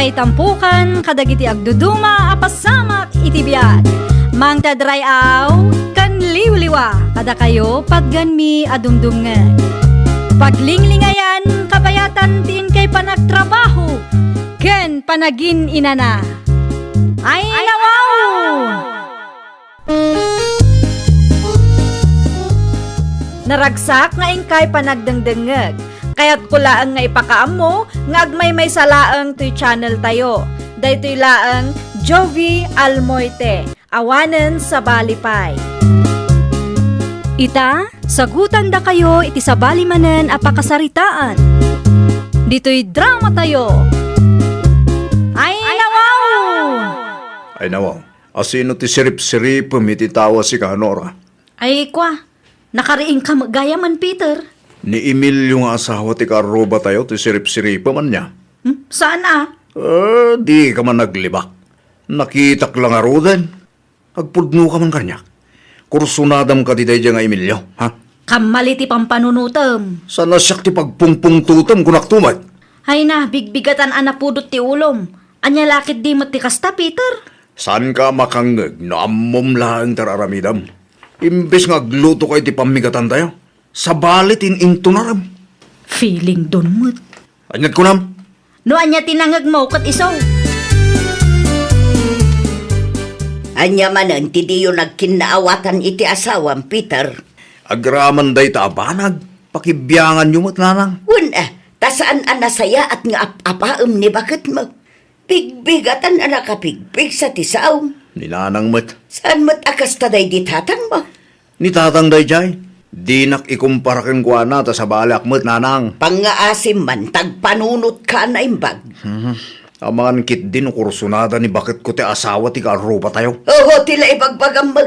may tampukan, kadagiti agduduma, apasamak itibiyat. Mang tadrayaw, kan liwliwa, kada kayo pagganmi adumdumngan. Paglinglingayan, kabayatan tiin kay panagtrabaho, ken panagin inana. Ay nawaw! Naragsak nga ingkay panagdengdengeg. Kaya't kulaang nga ipakaam mo, nga agmay may salaang to'y channel tayo. Daytoy laang Jovi Almoite, awanen sa balipay. Ita, sagutan da kayo iti sa balimanen apakasaritaan. Dito'y drama tayo. Ay nawaw! Ay nawaw, asino ti sirip-sirip mititawa si Kanora? Ay kwa, nakariing ka magayaman Peter. Ni Emil yung asawa ti karoba tayo, ti sirip-siripa man niya. Saan ah? Di ka man naglibak. Nakitak lang arudan. Agpudno ka man kanya. Kursunadam ka di nga Emilio, ha? Kamaliti pang panunutam. Sana siyak ti pagpungpung tutam kunaktumad. Hay na, bigbigatan anapudot ti ulom. Anya lakit di mat ti kasta, Peter? Saan ka makangag na ammom lang tararamidam? Imbes nga gluto kayo ti pamigatan tayo. Sa balit in-into naram. Feeling dun mo't. Anyat ko nam. No anya tinangag mo kat isaw. Anya manan, ti diyo nagkinaawatan iti asawam, Peter. Agraman day taabanag. Pakibiyangan nyo mo't nanang. Wala, tasaan anasaya at nga apaam ni bakit mo? Bigbigatan anak kapigbig sa tisaw. Ninanang mo't. Saan mo't akas taday di tatang mo? Ni tatang day jay. Di nakikumpara kang kuwana ta sa balak mo't nanang. Pangaasim man, tagpanunot ka na imbag. Amangan kit din kursunada ni bakit ko ti asawa ti karupa tayo. Oo, tila ibagbagam mo.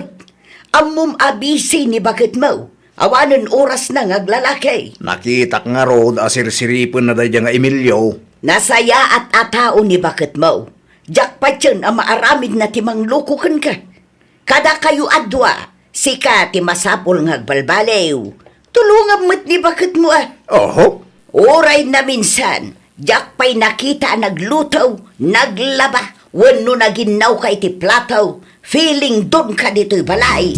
Amum abisi ni bakit mo. Awanan oras na ngaglalaki. Nakita nga road asirsiripon na day nga Emilio. Nasaya at atao ni bakit mo. Jack pa dyan ang maaramid na timang lukukan ka. Kada kayo adwa, sika ti masapol ngagbalbalew. Tulungan mo't ni bakit mo ah. Oho. Oray na minsan, Jack pa'y nakita nagluto, naglaba, wano naginaw ka iti plataw, feeling doon ka dito'y balay.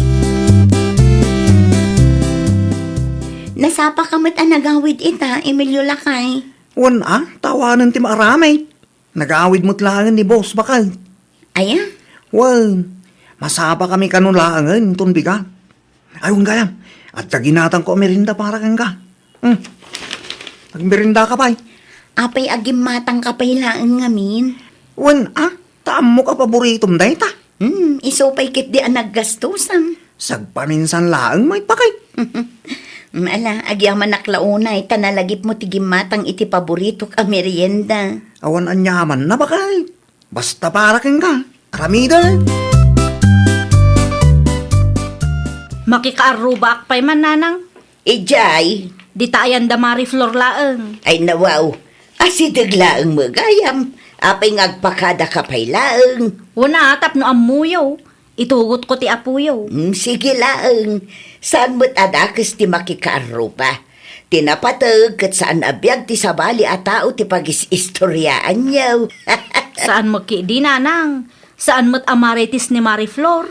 Nasapa ka mat nagawid ita, Emilio Lakay. Wana, tawanan ti maaramay. Nag-awid mo't langan ni boss bakal. Aya? Well, masapa kami kanulangan, itong biga. Ayun gayam, at taginatan ko merinda para kang ka. Nagmerinda ka pa. Apay agim matang kapay laang ngamin. Wana, taam mo ka paboritom day ta. Iso pa'y kit di ang naggastusan. Sagpaminsan laang may pakay. Ala, agyaman naklaunay, tanalagip mo tigim matang iti paborito ka merienda. Awan anyaman na bakal. Basta para kang ka. Karamida. Makikaarubak pa'y man nanang. Ijay, Di tayan da Mari Flor laeng. ay nawaw, asidag laang magayam, apay ngagpakada kapay laang. Wala atap no amuyaw. Itugot ko ti apuyaw. Sige laang, saan mo't adakas ti makikarupa? Tinapatag kat saan abiyag ti sabali a tao ti pagis-istoryaan niyaw. Saan mo ki di nanang? Saan mo't amaritis ni Mari Flor?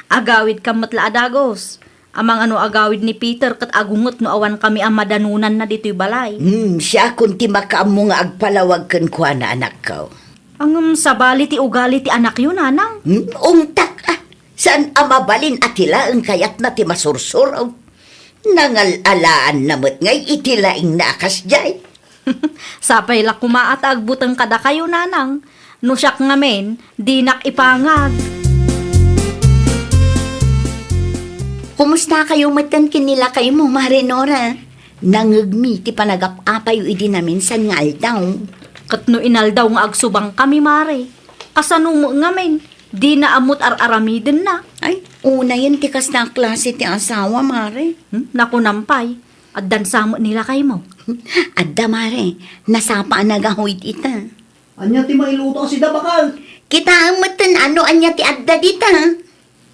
Agawid ka mo't laadagos. Amang ano agawid ni Peter kat agungot no awan kami ang madanunan na dito'y balay. Siya kung ti makaamo nga agpalawag kan kuha na anak ko. Ang sabali ti ugali ti anak yun, nanang. Ungtak ah, saan amabalin at tilaang kayat na ti masursuraw? Nangalalaan namot ngay itilaing nakas jay. Sapay la kumaat agbutang kada kayo, nanang. No siyak ngamen, di nak ipangag. Kumusta kayo matan kinila kayo mo, Marinora? Nangagmi ti panagap-apayo idi namin sa ngaldaw. Kat no inaldaw nga agsubang kami, Mare. Kasano mo ngamen, di na amot ar-aramiden na. Ay, una yan tikas na klase ti asawa, Mare. Naku nampay, at dansamo nila kayo mo. Adda, Mare, nasapa nagahoy ita. Anya ti mailuto si da bakal. Kita ang matan ano anya ti adda dita.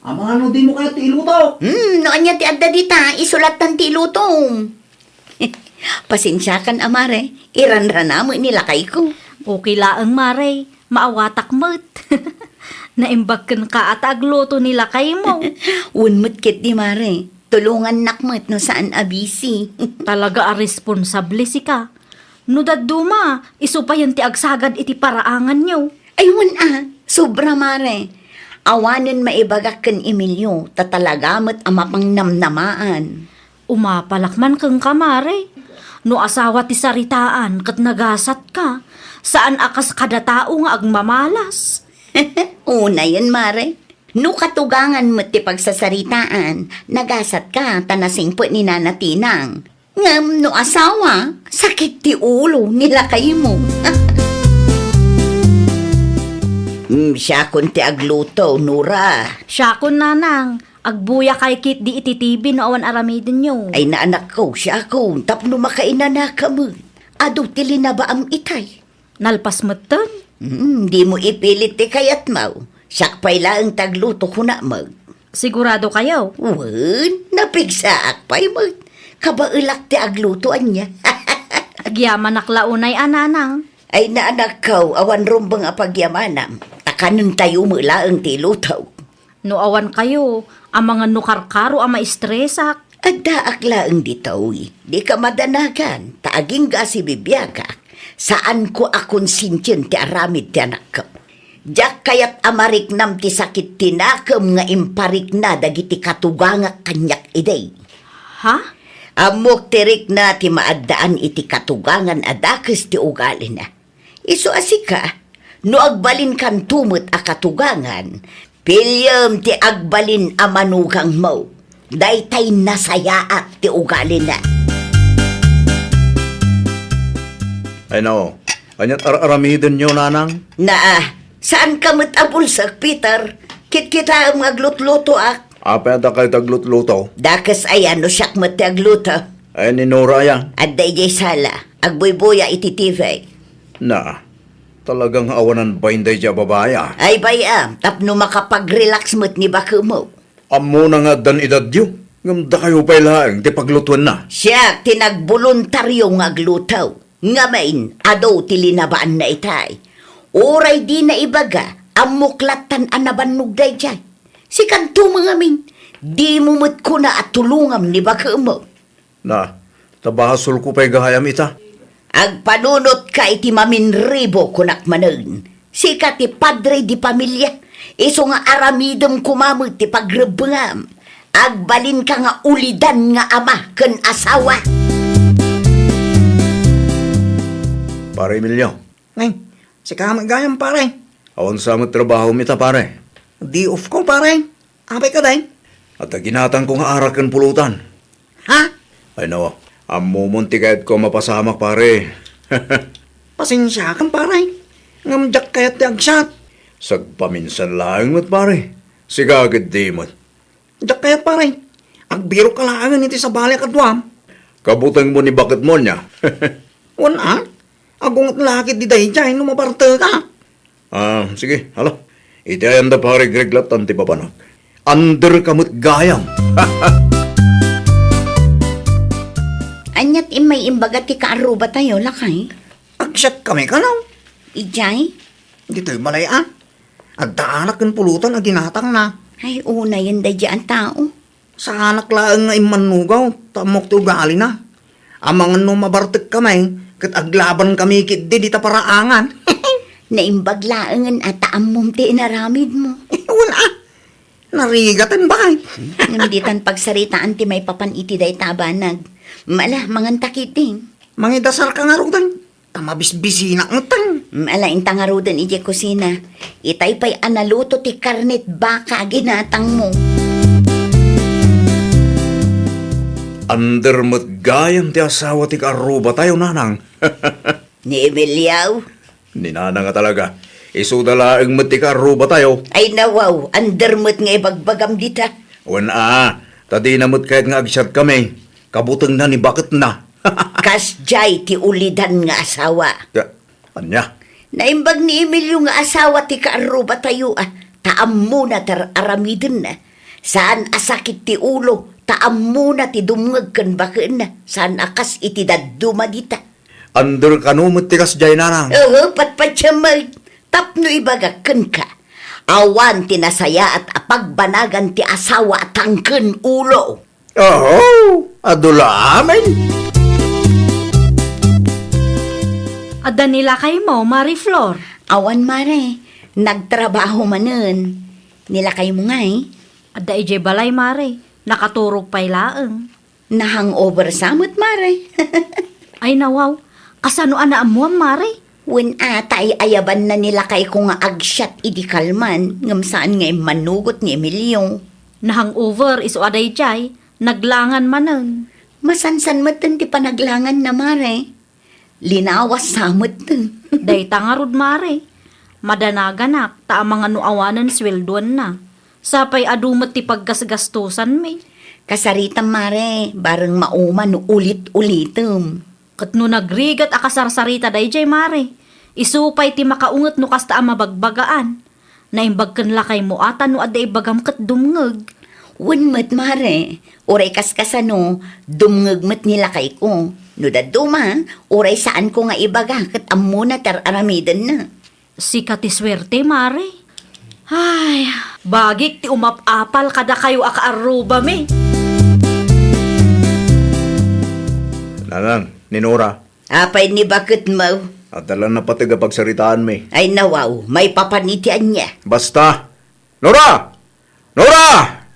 Amang ano di mo kaya ti iluto. No anya ti adda dita, isulatan ti ilutong. Pasensya kan, Amare. Iranrana mo nila kay ko. Okay laang Mare, maawatak mo't. Naimbagkan ka at agluto nila kay mo. Unmut kit di mare. Tulungan nakmat no saan abisi. Talaga a responsable si ka. No daduma, iso pa yan ti agsagad iti paraangan nyo. Ayun sobra mare. Awanan maibagak kan Emilio, tatalagamat ang mapang namnamaan. Umapalakman kang kamare. No asawa ti saritaan kat nagasat ka. Saan akas kada tao nga agmamalas? Una yan, mare. No katugangan mo ti pagsasaritaan, nagasat ka, tanasing po ni Nana Tinang. Ngam, no asawa, sakit ti ulo nila kayo mo. Siya kun ti agluto, Nura. Siya kun nanang, agbuya kay kit di ititibi na awan aramidin nyo. Ay naanak ko, siya ko, tapno makainana ka mo. Ado tili na ba ang itay? Nalpas mo ton? Di mo ipilit ti kayat mo. Sakpay lang tagluto ko na mo. Sigurado kayo? Wan, napigsaak pa'y mo. Kabailak ti aglutoan niya. Agyaman naklaunay ananang. Ay naanak ko, awan rumbang apagyamanam. Takanan tayo mo laang ti lutaw. No awan kayo, ang mga nukarkaro ang maistresak. Adda laang ditaw, di ka madanagan. Taaging ga si bibiyaka. Saan ko akong sinsyon ti aramid ti anak ko. Diyak kayat amarik nam ti sakit tinakam nga imparik na dagiti katugangak kanyak iday. Ha? Amok tirik na ti maaddaan iti katugangan adakes ti ugali na. Iso asika, no agbalin kan tumot a katugangan, pilyam ti agbalin a manugang mo. Daytay nasayaat ti ugali na. Ay no, anyat aramidin nyo, nanang? Saan ka matabulsak, Peter? Kit-kita ang maglutluto ak. Apa yata kayo taglut-luto? Dakas ay ano siyak matagluto. Ay ni Nora yan. At dayjay sala, agboy-boya iti TV. Na, talagang awanan ba hindi dya babaya? Ay bayam, tapno makapag-relax mo't ni bako mo. Amo na nga dan edad yun. Ngamda kayo pa ilaang, di paglutuan na. Siya, tinagboluntaryo nga glutaw. Ngamain, ado tilinabaan na itay. Oray di na ibaga, amuklatan anabannog day jay. Si kanto mga min, di mo mo't ko na at tulungam ni baka mo. Na, tabahasol ko pa'y gahayam ita. Agpanunot ka iti maminribo kunak manen. Si ka ti padre di pamilya. Iso nga aramidem kumamot ti pagrebengam. Agbalin ka nga ulidan nga ama ken asawa. Pare Emilio, Ngay, si kamagayam pare. awan sa mga trabaho mita pare. Di off ko pare. Abay ka day. At ginatang ko nga arakan pulutan. Ha? Ay no, amumunti kahit ko mapasamak pare. Pasensya kang pare. Ngamdak kayat ti agsat. Sagpaminsan lang mat pare. Sigagad di mat. Jak kayat pare. Agbiro ka lang iti sa balik at duam. Kabutang mo ni bakit mo niya. Wala. Agungat lakit di day jay numaparte ka. Sige, hala. Iti ayan da pare greglat anti papanak. Under kamot gayam. Anyat imay imbaga ti kaaruba tayo lakay. Agsat kami ka now. Ijay? Dito'y malayaan. Agdaanak ng pulutan ang ginatang na. Ay una yan dadya ang tao. Sa anak lang nga imanugaw, tamok ti ugali na. Amangan no mabartek kami, kat aglaban kami kit di ta paraangan. Naimbaglaangan at taamom ti inaramid mo. Wala. Narigatan ba kay? Namiditan pagsaritaan ti may papan iti day tabanag. Mala, mangan takiting. Mangidasar ka nga rudan. Tamabisbisina ng tang. Mala, intangarudan iti kusina. Itay pa'y analuto ti karnet baka ginatang mo. Under mo't gayam ti asawa ti karuba tayo nanang. Ni Emilio? Ni nanang nga talaga. Isudalaang mo't ti karuba tayo. Ay nawaw, undermot nga ibagbagam dita. Wana, tadi na mo't kahit nga agsat kami. Kabutang na ni bakit na. Kasjay ti ulidan nga asawa. Ya, anya? Naimbag ni Emilio nga asawa ti kaaruba tayo taam mo na aramidin na. Saan asakit ti ulo, taam mo na ti dumngag kan bakin na. Saan akas iti daduma dita. Under kanumot tikas jay nanang. Patpatsyamag. Tapno ibagakan ka. Awan tinasaya at apagbanagan ti asawa at tangken ulo. Adula amin. Adda nila kay mo, Marie Flor. Awan mare, nagtrabaho manen. Nilakay mo nga eh. Adda ije balay, Mare. Nakaturog pa'y laeng. Nahangover samot mare. Ay nawaw, kasano ana amuam, Mare? Wen atay ayaban na nila kay ko nga agsyat idi kalman, ngam saan nga manugot ni Emilio. Nahangover iso aday jay, naglangan manen. Masansan matan ti panaglangan na mare. Linawas samot na. Day tangarod, Mare. Madanaganak, ta mga nuawanan sweldoan na. Sapay adumat ti paggasgastusan mi. Kasaritam mare, bareng mauman no ulit-ulitem. Kat no nagrigat akasarsarita day jay, Mare. Isupay ti makaunget no kasta ang mabagbagaan. Naimbag kan lakay mo ata no aday bagam kat dumngeg. Wenmet mare, oray kaskasano, dumngegmet nila kay ko. No daduma, oray saan ko nga ibaga kat amuna tar aramidan na. Si katiswerte, Mare. Ay, bagik ti umapapal kada kayo akaaruba mi. Nanang, Ninora. Apay ni bakit mo? At alam na pati pagsaritaan mi. Ay nawaw, may papanitian niya. Basta. Nora! Nora!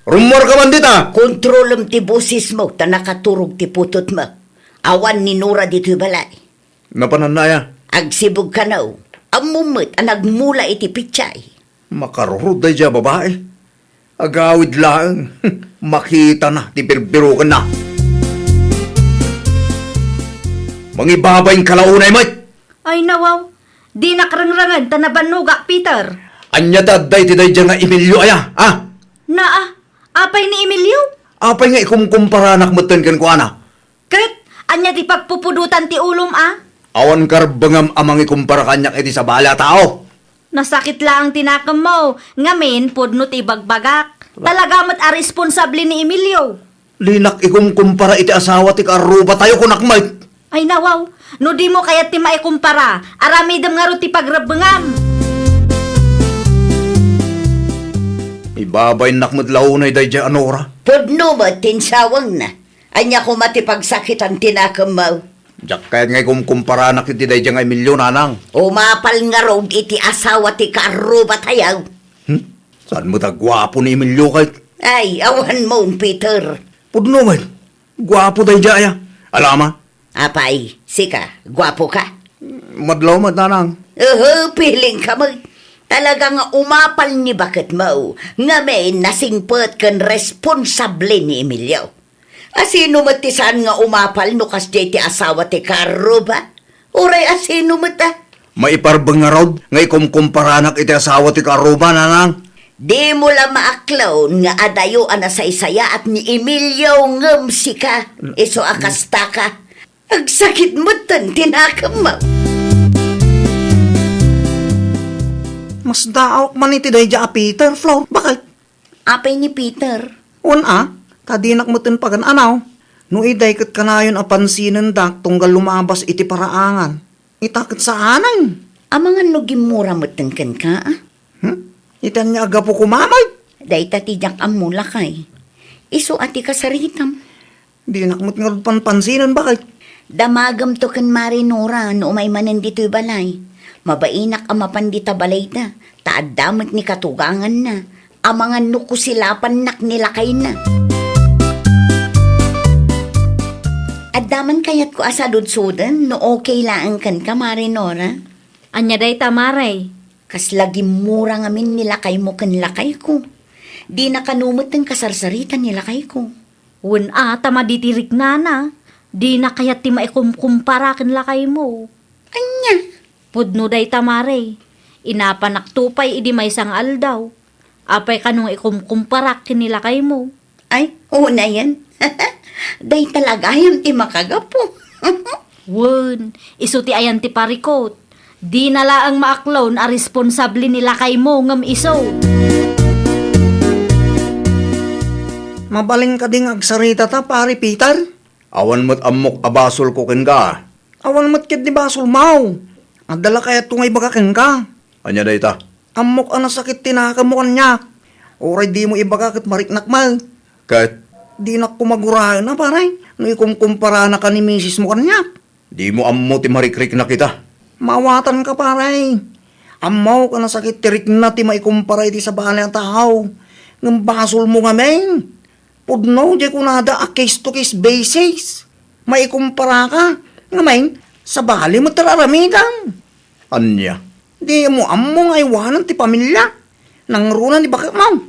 Rumor ka man dita! Kontrolem ti busis mo, ta nakaturog ti putot mo. Awan ni Nora dito'y balay. Napananaya. Agsibog ka na o. Amumot ang nagmula iti pichay. Makarurod day dya babae. Agawid lang. Makita na, ti birbiro ka na. Mangibabayin kalaunay mo. Ay nawaw, di nakrangrangan tanabanuga, Peter. Anya taday ti day dya nga Emilio aya, ha? Naa, apay ni Emilio? Apay nga ikumkumparanak mo ten kan ko ana. Ket, anya di pagpupudutan ti ulom, Awan karbangam amang ikumpara kanyak iti sa bala tao. Nasakit lang ang tinakam mo. Ngamin, pudno ti bagbagak. Talaga mat a responsable ni Emilio. Linak ikumkumpara iti asawa ti karuba tayo kunakmay. Ay nawaw, no di mo kaya ti maikumpara. Aramidam nga ro ti pagrabangam. Ibabay nakmat launay day dya Anora. Pudno mo, tinsawang na. Anya ko matipagsakit ang tinakam mo. Diyak kaya nga ikumkumpara na kiti day dya nga Emilio nanang. Umapal nga rog iti asawa ti karuba tayaw. Saan mo ta gwapo ni Emilio kay? Ay, awan mo, Peter. Pudno man, gwapo day dya aya. Alama, Apay, sika, gwapo ka. madlaw mat nanang. Piling ka mo. Talaga nga umapal ni bakit mo. Nga may nasingpet kan responsable ni Emilio. Asino matisan nga umapal no kas ti asawa ti karuba? Uray asino mata? Maiparbang nga raw nga ikumkumparanak iti asawa ti karuba nanang. Di mo la maaklaw nga adayo ana sa isaya at ni Emilio ngamsi ka. Iso akasta ka. Agsakit mo tan tinakam mo. Mas daawak man iti day dya Peter, Flor. Bakit? Apay ni Peter. Kadinak mo tin pagan anaw. No iday kat kanayon apansinan dak tunggal lumabas iti paraangan. Itakit sa anay. Amangan no gimura mo tangkan ka, Itan niya agapo kumamay. Day tatijak amula kay. Iso ati kasaritam. Di nakmut nga rin pansinan, bakit? Damagam to kan Marinora no umay manan dito'y balay. Mabainak ang mapandita balay na. Taadamot ni katugangan na. Amangan no kusilapan nak nila kay na. Adaman kayat ko asadod-sudan no okay lang kan ka Marinora. Anya day tamaray. Kas lagi mura ngamin nila kay mo kan lakay ko. Di nakanumot ng kasarsarita nila kay ko. Wen tama ditirik na. Di na kaya ti maikumkumpara kan lakay mo. Anya? Pudno day tamaray. Inapanak tupay idi may sang aldaw. Apay kanong ikumkumpara kin nila kay mo. Ay, una yan. Day talaga yung ti makagapo. Wen, iso ti ayan ti parikot. Di nala ang maaklon a responsable nila kay mo ngam iso. Mabaling ka ding agsarita ta, pari Peter. Awan mo't amok abasol ko ken ka. Awan matkid ni basol mau. Adala kaya tungay bagakan ka. Anya da ita? Amok ang nasakit tinakamukan niya. Oray di mo ibagakit mariknak mal. Kahit Di na kumagurahan na paray. No ikumkumpara na ka ni misis mo kanya. di mo ammo ti marikrik na kita. Mawatan ka paray. Amaw ka nasakit tirik na ti maikumpara iti sa bahala ang tao. Ng basol mo nga men. Pudno di ko nada a case to case basis. Maikumpara ka. Nga men, sa bahala mo tararamidan. Anya? Di mo ammo nga iwanan ti pamilya. Nangrunan di bakit mo.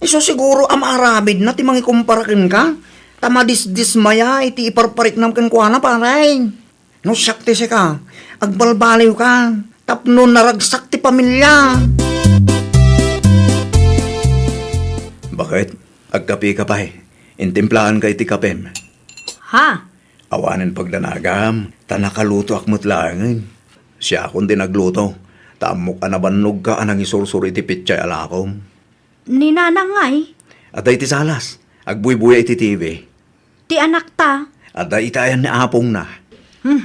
Iso siguro arabid na ti mangikumparakin ka. Tamadis-dismaya iti iparparik namkan ko na paray. No sakti si ka. Agbalbaliw ka. Tapno naragsak ti pamilya. Bakit? Agkapi ka pa eh. Intimplahan ka iti kapem. Ha? Awanin pagdanagam. Tanakaluto akmat langin. Siya akong din nagluto. Tamok anabannog ka anang isursuro iti pitchay alakom. Ni nanangay, At iti salas. Agbuy-buya iti TV. ti anak ta. At itayan ni apong na.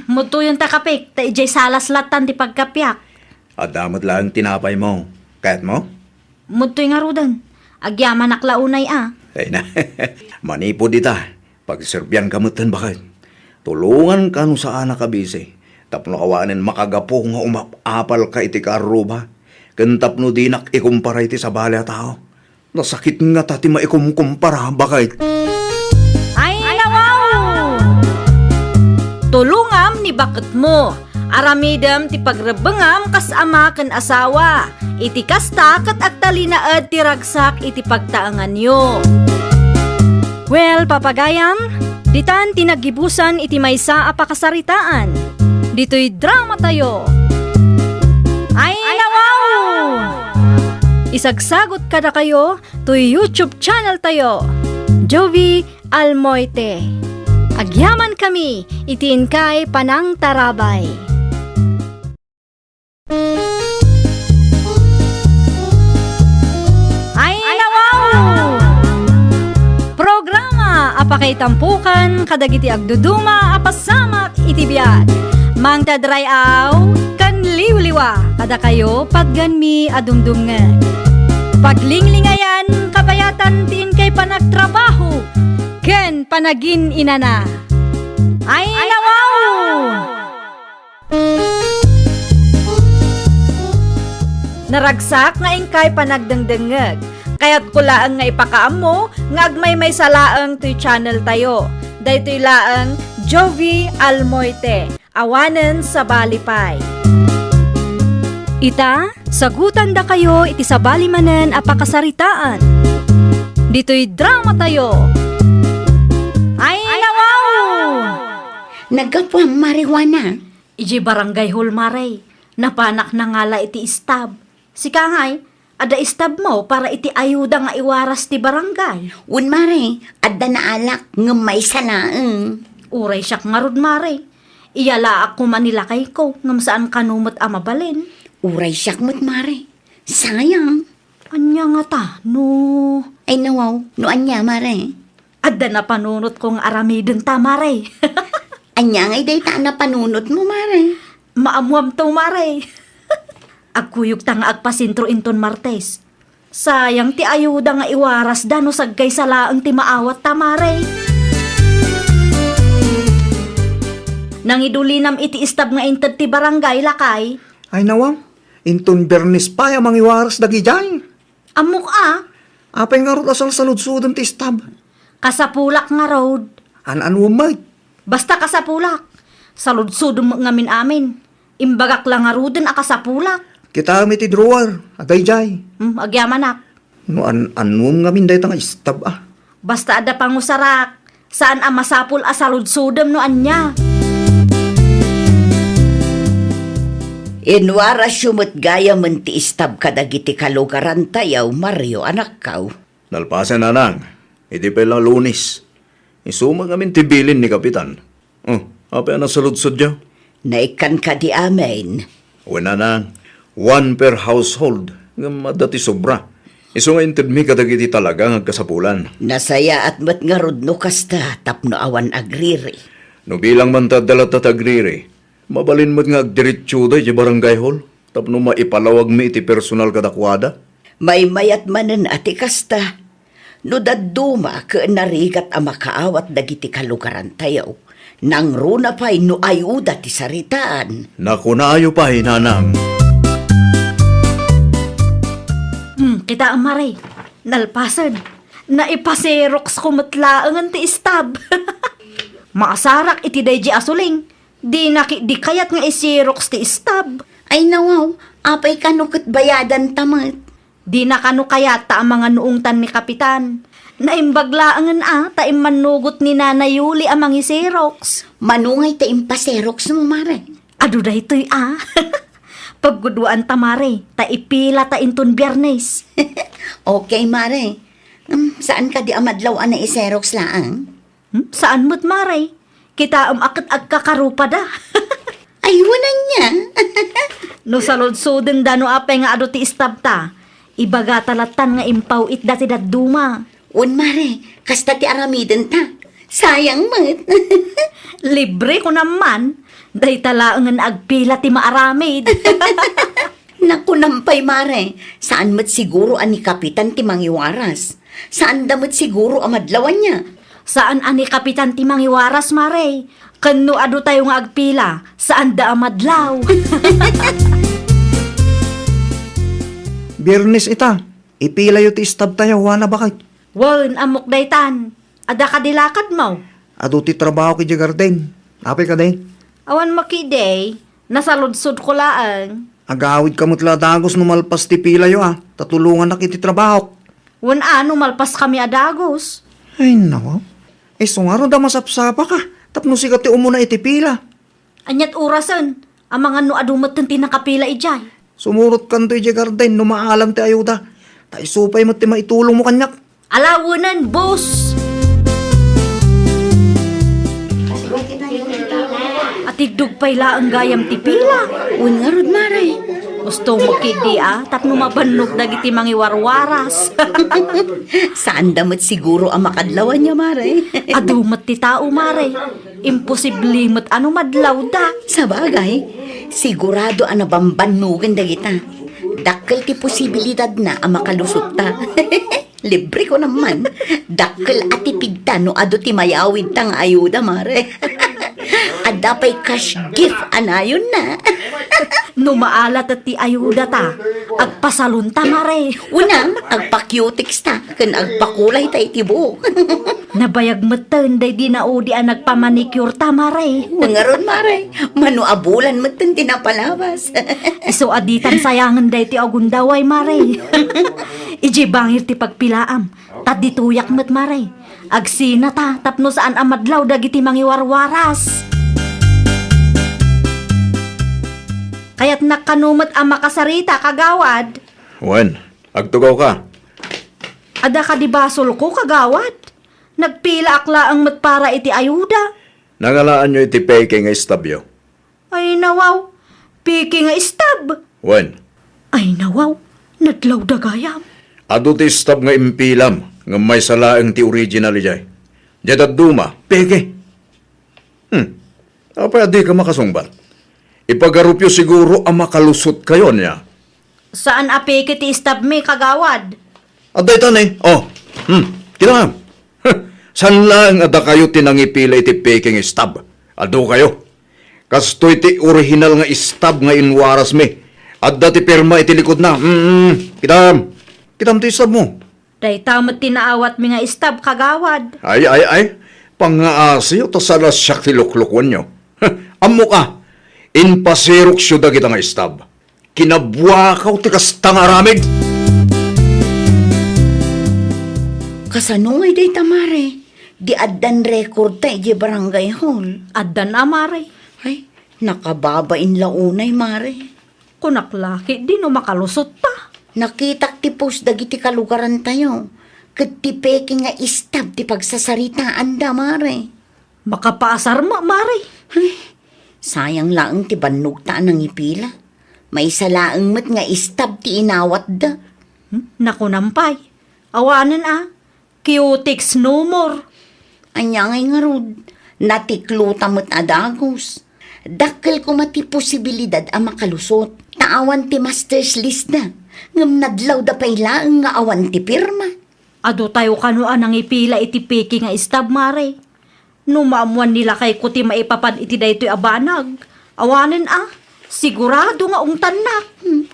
Muto yung takapik, ta ijay salas latan ti pagkapyak. At damot lang tinapay mo. Kahit mo? Muto yung arudan, agyaman aklaunay Ay na. Manipod ita. Pagserbyan kamutan bakit? Tulungan ka no sa anak kabisi. Tapno kawanin makagapo nga umapapal ka iti karuba. Kantapno dinak ikumpara iti sa bala tao. Nasakit nga tati maikumkumpara bakit? Ay, nawaw! Tulungam ni bakit mo. Aramidam ti pagrebengam kas ama ken asawa. Iti kasta ket agtalinaed ti ragsak iti pagtaangan yo. Well, papagayam, ditan tinagibusan iti maysa a pakasaritaan. Dito'y drama tayo. Ay, nawaw! Isagsagot kada kayo to YouTube channel tayo. Jovi Almoite. Agyaman kami, itiin kay Panang Tarabay. Ay, nawaw! Programa apakay tampukan kadagiti agduduma apasamak itibiyag. Mang tadrayaw kan liwliwa kada kayo pagganmi adumdumngan. Paglinglingayan kapayatan tiin kay panagtrabaho ken panagin inana. Ay, nawaw! Naragsak nga ingkay panagdengdengeg. Kaya't kulaang nga ipakaam mo nga agmay may salaang to'y channel tayo. Daytoy laang Jovi Almoite. Awanen sa Balipay. Ita, sagutan da kayo iti sa balimanen a pakasaritaan. Dito'y drama tayo. Ay, nawaw! Nagkapwang marijuana. Iji barangay hall maray. Napanak na ngala iti istab. Si Kangay, ada istab mo para iti ayuda nga iwaras ti barangay. Un mare, adda na alak ng may sanaang. Uray siyak ngarud maray. Iyala ako manilakay ko ngam saan kanumot amabalin. Uray siyak mo't mare. Sayang. Anya nga ta, no. Ay nawaw, noan niya mare. Adda na panunot kong aramidon ta maray. Anya ngay day ta na panunot mo mare. Maamuam to maray. Agkuyog ta nga agpasintro inton Martes. Sayang ti ayuda nga iwaras dano sagkay salaang ti maawat ta maray. Nang idulinam iti istab nga inted ti barangay lakay. Ay nawang, inton bernis pa yung mga iwaras dagi dyan. Amok Apay nga rin asal salud-sudan ti istab. kasapulak nga road. An-an umay. Basta kasapulak. Saludsud ngamin amin. Imbagak lang nga ruden a kasapulak. Kita ti drawer, aday jay. Agyamanak. No an-anum nga minday nga istab Basta ada pangusarak. Saan ang masapul a saludsudem no anya. Inwara sumut gaya menti istab kadagiti kalugaran tayaw, Mario, anak kaw. Nalpasan na nang. Hindi pa lang lunis. Isuma ngamin tibilin ni Kapitan. Apa na saludsod niya? Naikan ka di amin. Wala nang. One per household. Nga madati sobra. Iso nga inted mi kadagiti talaga nga kasapulan. Nasaya at mat nga rudno kasta tapno awan agriri. No bilang man ta dalat tatagriri. Mabalin mo't nga agdiretso day di barangay hall. Tapno maipalawag mi iti personal kadakwada. May mayat manan ati kasta. No daduma ka narigat ang makaawat dagiti kalugaran tayo. Nang runa pa'y no ayuda ti saritaan. Naku na ayo pa hinanang. Kita ang maray. Nalpasan. Naipaserox ko matlaangan ti istab. Maasarak iti dayji asuling. Di kayat nga isirox ti istab. Ay nawaw, apay kanukot bayadan tamat. Di na kanu kayat ta ang mga nuong tan ni Kapitan. Naimbaglaangan ta imanugot ni Nanay Yuli ang mga isirox. Manungay ta impaserox mo, mare. Ado da ito'y Pagguduan ta mare, ta ipila ta inton Biyernes. Okay, mare. Saan ka di amadlaw na iserox laang? Saan mo't mare? Kita akit agkakarupa da. Ayunan niya. No salod-suden da no apay nga ado ti istab ta. Ibaga talatan nga impaw it dati daduma. Un, mare, kasta ti aramiden ta. Sayang mat. Libre ko naman. Day talaangan agpila ti maaramid. Naku nampay, mare. Saan mat siguro ani kapitan ti mangiwaras? Saan damat siguro amadlawan niya? Saan ani Kapitan ti mangiwaras mare? Kano ado tayo nga agpila? Saan da amadlaw? Biyernes ita. Ipila yu ti istab tayo, wana bakit? Wan amok daytan. Ada kadilakad mo. Ado ti trabaho ki Garden. Apay ka day? Awan makiday. Nasaludsod ko laang. Agawid kamot la dagos numalpas ti pila yu Tatulungan na kiti trabaho. Wan malpas kami adagos. Ay nawa. Sungaro da masapsapa ka. Tapno sigat ti umuna iti pila. Anyat orasan. Ang mga no adumat ti nakapila ijay. Sumurot kanto iti Garden, numaalam ti ayuda. Ta isupay mo ti maitulong mo kanyak. Alawanan, boss! Atidog pa'y laang gayam ti pila. Un nga rod, mare. Gusto mo kidi tapno mabannog dagiti mangiwarwaras. Saan damat siguro ang makadlawan niya, mare? Adumat ti tao, mare. Imposible mat ano madlaw da. Sa bagay, sigurado ang nabambanugan dagita. Dakkel ti posibilidad na ang makalusot ta. Libre ko naman. Dakkel at tipigta no ado ti mayawid tang ayuda, mare. Ada pa'y cash gift anayon na. No maalat at ti ayuda ta. Agpasalon ta, mare. Unang, agpa-cutics ta. Kan agpakulay ta itibo. Nabayag matan day di na udi ang nagpamanicure ta, mare. Nangaron, mare. Manuabulan mo itong tinapalabas. Iso aditan sayangan day ti agundaway, mare. Iji bangir ti pagpilaam. Tadituyak met, mare. Agsina ta, tapno saan amadlaw dagiti mangiwarwaras. Kaya't nakanumat ang makasarita, kagawad. Wen, agtugaw ka. Ada ka di basol ko, kagawad. Nagpila akla ang matpara iti ayuda. Nangalaan nyo iti peke nga istabyo. Ay nawaw, piki nga istab. Wen, Ay nawaw, nadlaw dagayam. ado ti istab nga impilam nga may salaang ti original ijay. Diyad duma, peke. Apay adi ka makasungbat. Ipagarupyo siguro ang makalusot kayo niya. Saan apeke ti istab mi, kagawad? Aday tanay, kinangam. San lang ada kayo tinangipila iti peking istab? Ado kayo. Kastoy ti original nga istab nga inwaras mi. Adda ti pirma iti likod na. Kitam. Kitam ti istab mo. Day tamat tinaawat mi nga istab, kagawad. Ay. Pangaasi o tasalas siya tiluklukwan nyo. Amo ka. Inpasirok siya da kita nga istab. Kinabwakaw ti kastang aramid. Kasanungay day tamare. Di addan record ta iji barangay hall. Addan amare. Ay, nakababain launay, mare. Kunaklaki, di no makalusot ta. Nakitak ti post dagiti kalugaran tayo. Kat ti peke nga istab ti pagsasaritaan da, mare. Makapaasar mo, mare. Ay, sayang laang ti bannog taan ng ipila. May salaang mat nga istab ti inawat da. Naku nampay. Awanan Cutics no more. Anya ngay nga rod, natikluta mat adagos. Dakkel ko mati posibilidad ang makalusot. Naawan ti master's list na. Ngam nadlaw da pailaang nga awan ti pirma. Ado tayo kanuan ang ipila iti peki nga istab, Mare. Numaamuan nila kay kuti maipapan iti daytoy abanag. Awanen sigurado nga ungtan na.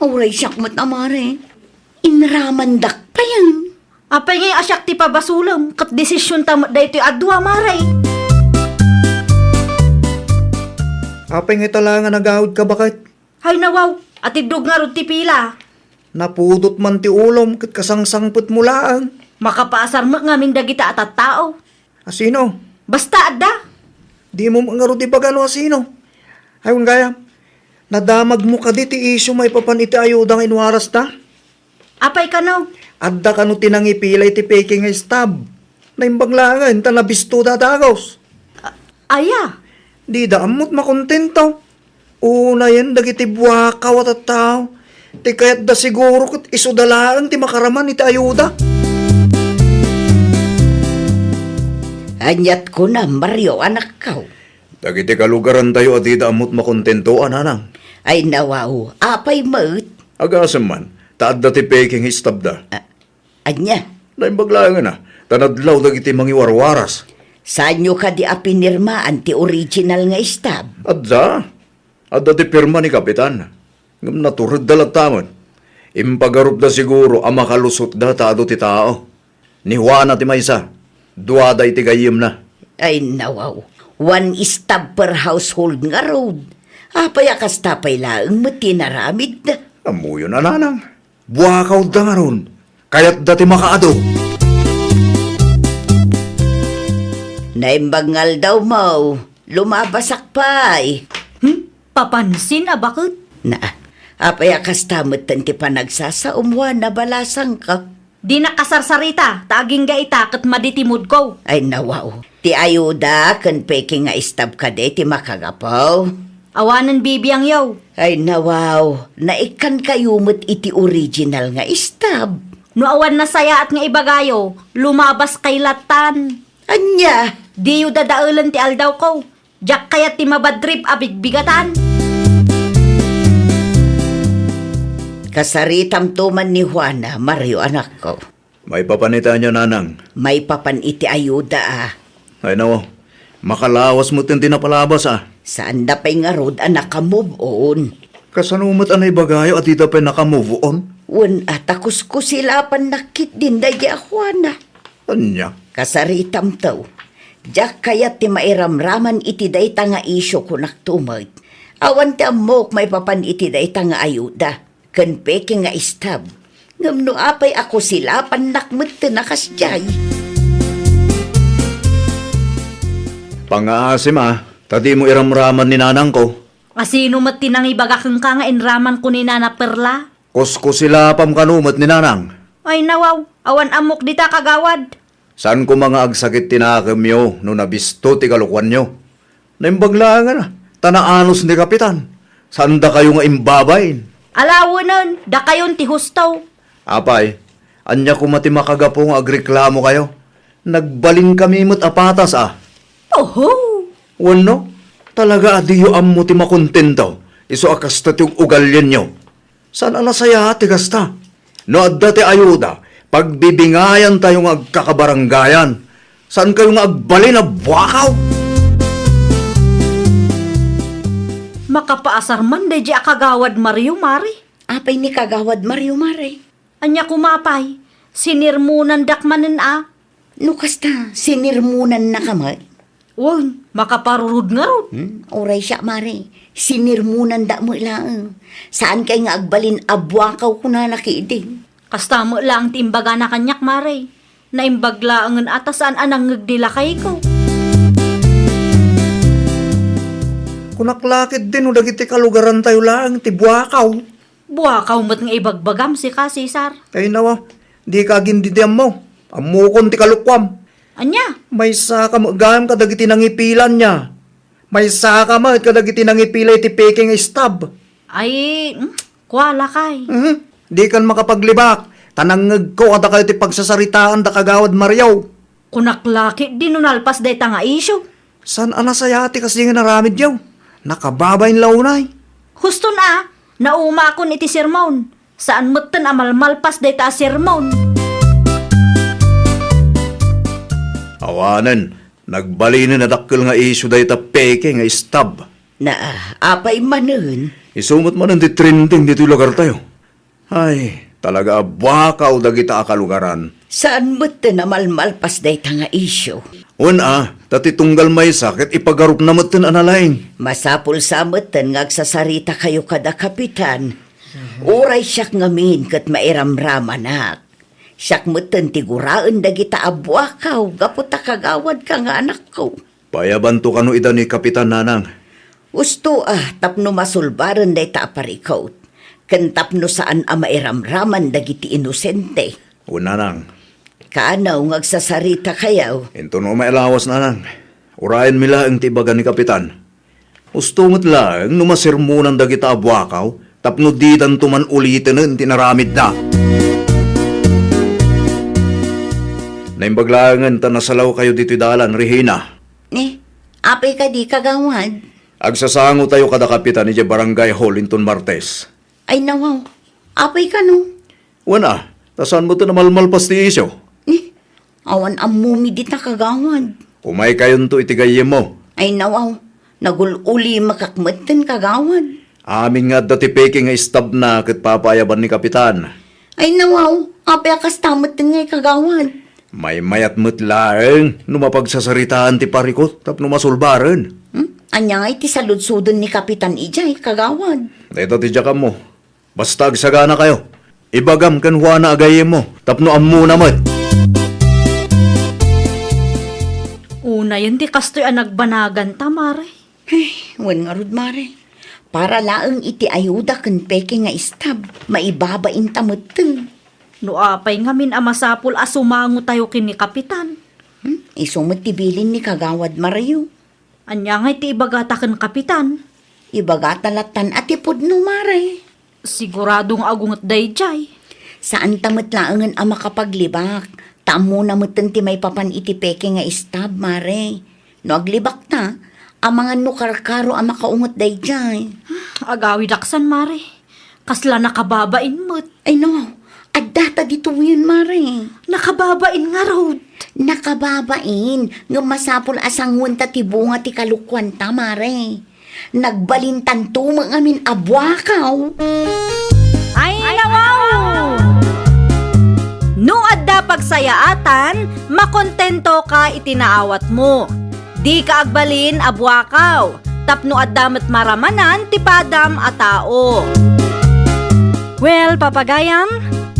Auray siyak mat amare. Inramandak pa yan. Apay ngay asyak ti pabasulam, kat desisyon tamat daytoy adwa, Mare. Apay nga talangan nagawid ka bakit? Hay nawaw, at idog nga ron ti pila. Napudot man ti ulom kat kasangsangput mo laang. Makapaasar mo nga ming dagita at tao. Asino? Basta adda. Di mo nga di bagano asino. Ayun gaya, nadamag mo ka di ti isyo may papan iti ayudang inwaras ta. Apay ka no. Adda ka no tinangipilay ti peking nga stab. Naimbaglangan, tanabisto dadagos. Aya. Di da amot makontento. Una yan, dagiti buwakaw at tao. Ti kayat da siguro kat isudalaan ti makaraman iti ayuda. Anyat ko na, Mario, anak kaw. Dagiti kalugaran tayo at di da amot makontento, ananang. Ay nawaw, apay maut. Agasam man, taad da ti peking istab da. Anya, Naimbaglangan na, tanadlaw dagiti mangiwarwaras. saan nyo ka di apinirmaan ti original nga istab? Adda ti pirma ni Kapitan. Ngam naturod dalat tamon. Impagarup da siguro ang makalusot da taado ti tao. Ni Juana ti maysa. Duwada iti gayim na. Ay nawaw, one istab per household nga road. Apay akas tapay laang matinaramid na. Amuyo na nanang. Buwakaw da nga ron. Kaya't dati makaado. Naimbangal daw mo, lumabasak pa'y. Papansin bakit? Na, apay akas tamot ti panagsasaumwa na balasang ka. Di nakasarsarita, taging ga ita kat maditimod ko. Ay nawaw, ti ayuda kan peking nga istab ka de ti makagapaw. Awanan bibiyang yaw. Ay nawaw, naikan kayumot iti original nga istab. No awan na saya at nga ibagayo, lumabas kay latan. Anya, Di yu dadaulan ti aldaw ko. Jak kaya ti mabadrip abigbigatan. kasaritam tuman ni Juana, Mario anak ko. May papanita niya nanang. May papan iti ayuda Ay nawo, makalawas mo tin tinapalabas Saan da pa'y nga rod anak ka move on? Kasanumat anay bagayo at ita pa nakamove on. Wan atakus ko sila panakit din daya Juana. Anya? Kasaritam taw. Jak kaya ti mairamraman iti dayta nga isyo ko naktumag. Awan ti amok may papan iti dayta nga ayuda. Kan peke nga istab. Ngam no apay ako sila panakmet ti nakasjay. Pangaasim tadi mo iramraman ni nanang ko. Asino mat tinang ibagakang ka nga inraman ko ni Nana Perla? Kusko sila pam kanumat ni nanang. Ay nawaw, awan amok dita kagawad. Saan ko mga agsakit tinakam yo no nabisto ti kalukwan nyo? Naimbaglangan tanaanos ni Kapitan. Saan da kayo nga imbabayin? Alawanan, da kayon ti hustaw. Apay, anya ko mati makagapo nga agreklamo kayo. Nagbalin kami mo't apatas Oho! Wano? Talaga adiyo am mo ti makontento. Iso akasta ti ugalyan nyo. Saan anasaya ti gasta? No adda ti ayuda, pagbibingayan tayo nga agkakabaranggayan. Saan kayo nga agbalin na buwakaw? Makapaasar man de di akagawad Mario Mari. Apay ni kagawad Mario Mare. Anya kumapay, sinirmunan dakmanen No kasta, sinirmunan na kamay. Uy, makaparurud nga rod. Oray siya, Mare. Sinirmunan da mo ilang. Saan kay nga agbalin abwakaw ko na nakiiding? Kasta mo lang timbaga na kanyak Mari. Naimbagla ang atasan anang ngagdila kay ko. Kunaklakit din o dagiti kalugaran tayo lang, ti buwakaw. Buwakaw mat nga ibagbagam si ka, Cesar. Ay nawa, di ka gindidiam mo. Amukon ti kalukwam. Anya? May saka magayam kadagiti nangipilan niya. May saka mo kadagiti nangipilay ti peking istab. Ay, kuwala kay. Di kan makapaglibak. Tanangag ko kada kayo ti pagsasaritaan da kagawad Mariaw. Kunaklaki di nunalpas day tanga isyo. San anasayati kasi nga naramid yaw? Nakababayin launay. Husto na, nauma akon iti sermon. Saan mo't amalmalpas day ta sermon. Awanan, nagbalinin na dakkel nga isu day ta peke nga stab. Na apay manen. Isumot man ang trending dito lugar tayo. Ay, talaga bakaw dagita akalugaran. Saan mo't na malmalpas day ta nga isyo? Una, tati tunggal may sakit ipagarup na mo't analaing. Masapul sa moten nga agsasarita kayo kada kapitan. Uray siyak ngamin kat mairamramanak. Siyak moten tiguraan dagita abwakaw, gaputa kagawad ka nga anak ko. Payabanto kano ida ni Kapitan Nanang. Usto tapno masulbaran day ta aparikaw. Ken tapno saan mairamraman dagiti inosente. Una nang, Kaanaw nga agsasarita kayaw. ito no mailawas Nanang. Urayan mila ang tibagan ni Kapitan. Ustumot lang, numasirmunan dagita abwakaw, tapno di tuman ulitin ang tinaramid na. Naimbaglangan ta nasalaw kayo dito dalan, Regina. Apay ka di kagawad. Agsasango tayo kada Kapitan ni Barangay Hall Linton Martes. Ay nawaw, apay ka no. Wana, tasan mo to na malmalpas ti isyo? Awan amumi di na kagawad. Umay kayon to itigayem mo. Ay nawaw, nagululi makakmatan kagawad. Amin nga dati peke nga stab na kat papayaban ni Kapitan. Ay nawaw, apay akas tamot ngay kagawad. May mayat mutlaeng, numapagsasaritaan ti parikot, tap numasulbaran. Anya nga iti saludsudon ni Kapitan Ijay kagawad. Ito ti jakam mo. Basta agsagana kayo. Ibagam kan Juana agayem mo, tapno ammo naman. Una yun di kastoy ang nagbanagan ta, Mare. Wan nga rod mare. Para laang iti ayuda ken peke nga istab, maibabain tamutten. No apay ngamin amasapul asumango tayo kini Kapitan. Isumot tibilin ni kagawad Mario. Anya nga iti ibagata ken Kapitan. Ibagatalatan at ipod no mare. Siguradong agungot dayjay. Saan tamat laangan ang makapaglibak? Tamo na mutten ti may papan iti peke nga istab mare. No aglibak ta, ang mga nukarkaro ang makaungot dayjay. Agawi daksan, Mare. Kasla nakababain mo't. Ay no, adata dito yun mare. Nakababain nga road. Nakababain, nga masapol asangon ta ti bunga ti kalukwan ta, mare. Nagbalintan to mga amin abwakaw. Ay, nawaw! No adda pagsayaatan, makontento ka itinaawat mo. Di ka agbalin abwakaw, tapno addamat maramanan ti padam a tao. Well, papagayam,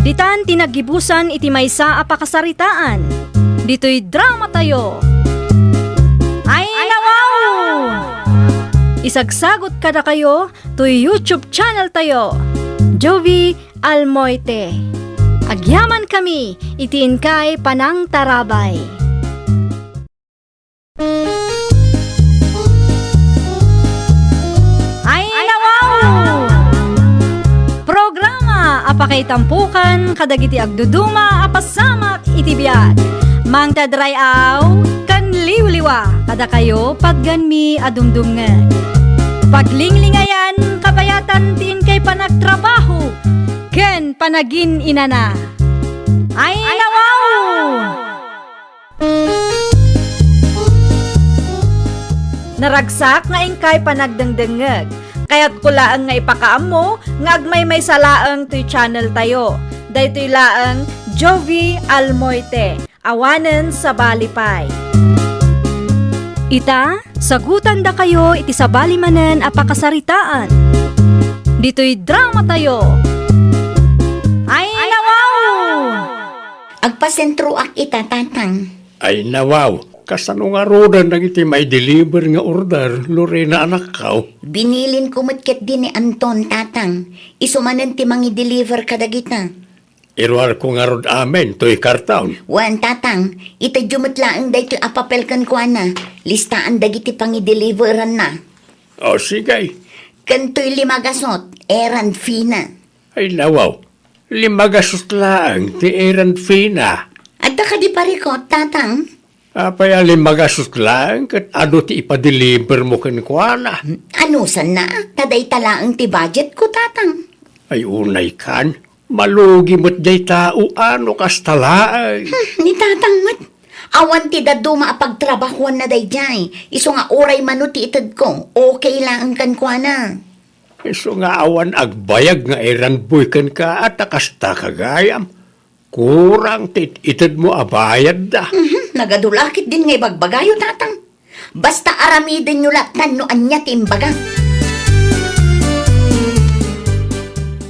ditan tinagibusan iti maysa a pakasaritaan. Dito'y drama tayo. Ay, nawaw! Isagsagot kada kayo to YouTube channel tayo, Jovi Almoite. Agyaman kami, itiin kay Panang Tarabay. Ay, nawaw! Programa apakay tampukan kadagiti agduduma apasamak iti biag. Mang tadrayaw kan liwliwa kada kayo pagganmi adumdumngan. Paglinglingayan kabayatan tiin kay panagtrabaho ken panagin inana. Ay, nawaw! Naragsak nga ingkay panagdengdengeg. Kaya't kulaang nga ipakaam mo, nga agmay may salaang to'y channel tayo. Daytoy laang Jovi Almoite, awanen sa balipay. Ita, sagutan da kayo iti sa balimanen apakasaritaan. Dito'y drama tayo. Ay, nawaw! Agpasentro ak itatantang. Ay nawaw, kasano nga rodan nang iti may deliver nga order, Lorena anak kao. Binilin ko matket din ni Anton tatang. Isumanan ti mangi deliver kadagita. Irwar ko nga rod amen, to'y kartaon. Wan tatang, itajumot laang dayto apapelkan ko ana. Listaan dagiti pangi deliveran na. O sige, Kantoy limagasot, eran fina. ay nawaw, 5 gasos lang, ti erand fina. Adda ka di parikot, tatang? Apay alin magasot lang kat ano ti ipadeliver mo ken kuana. Ano sana? Taday talaang ti budget ko, tatang. Ay unay kan, malugi mo't jay tao ano kastalaay. Ni tatang mat. Awan ti dado maapagtrabahuan na day jay. Iso nga oray manuti itad ko. Okay lang ang kankwana. Iso nga awan agbayag nga eran boy ken ka at akasta kagayam. Kurang tit itad mo abayad da. Nagadulakit din nga ibagbagayo, tatang. Basta aramidin nyo latan no anya ti imbaga.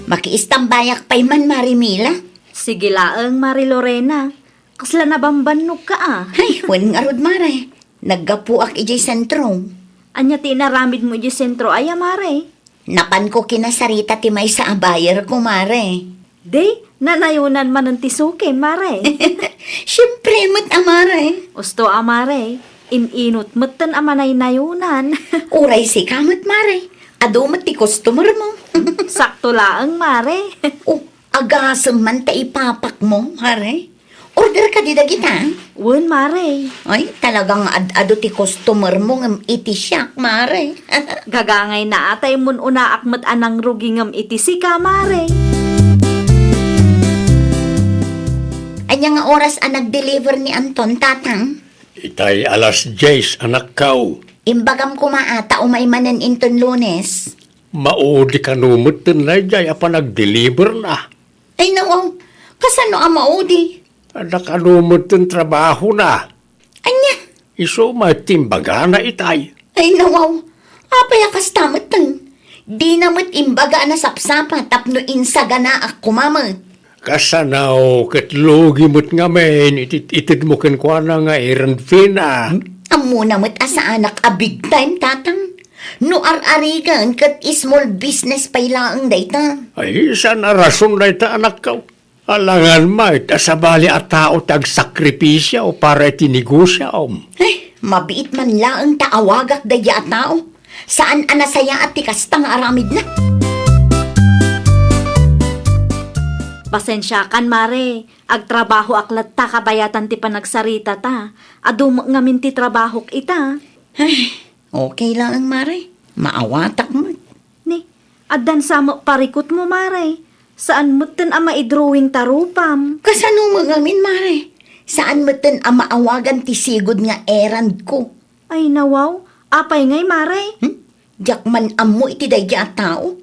Makiistambayak pa'y man, Marimila. Sige laang, Mari Lorena. Kasla nabambanog ka ah. Ay, wen nga rod, Mare. Naggapuak ijay sentro. Anya tinaramid mo di sentro ay Mare. Napan ko kinasarita ti may sa abayer ko, Mare. Day, nanayunan man ng tisuke, Mare. Siyempre, mat Mare. Usto Mare, ininot matan amanay nayunan. Uray si kamat, Mare. Ado mat ti customer mo. Sakto laang, Mare. Oh, agasam man ta ipapak mo, Mare. Order ka di dagita. Wen, Mare. Ay, talagang ado ti customer mo ngam iti siyak, Mare. Gagangay na atay mun una akmat anang rugingam iti sika, Mare. Anya nga oras ang nag-deliver ni Anton, tatang? Itay alas 10 anak kau. Imbagam ko maata umay manan inton Lunes. Maudi ka numot din na jay apa nag-deliver na. Ay nawaw, kasano ang maudi? Nakalumot din trabaho na. Anya? Iso matimbaga na itay. Ay nawaw, apay akas tamot tan. Di namat imbaga na sapsapa tapno insaga na ako mamot. Kasanaw kat logi mo't nga men itid mo ken kuana nga eran fina. Amo namat asa anak a big time, tatang. No ar-arigan kat small business pailaang dayta. Ay sana rason na ita anak kau. Alangan may tasabali at tao tag sakripisya o para itinigusya om. Ay, mabiit man laang taawagak daya at tao. Saan anasaya at tikastang aramid na? Pasensya kan, Mare. Agtrabaho aklat ta kabayatan ti panagsarita ta. Adu ngamin ti trabaho ita. Ay, okay lang ang Mare. Maawatak mo. Ni, addan sa mo parikot mo, Mare. Saan mo ten ama i-drawing tarupam? Kasano mo ngamin, Mare? Saan mo ten ang maawagan ti sigod nga erand ko? Ay nawaw, apay ngay, Mare. Diyak man amo iti daya at tao.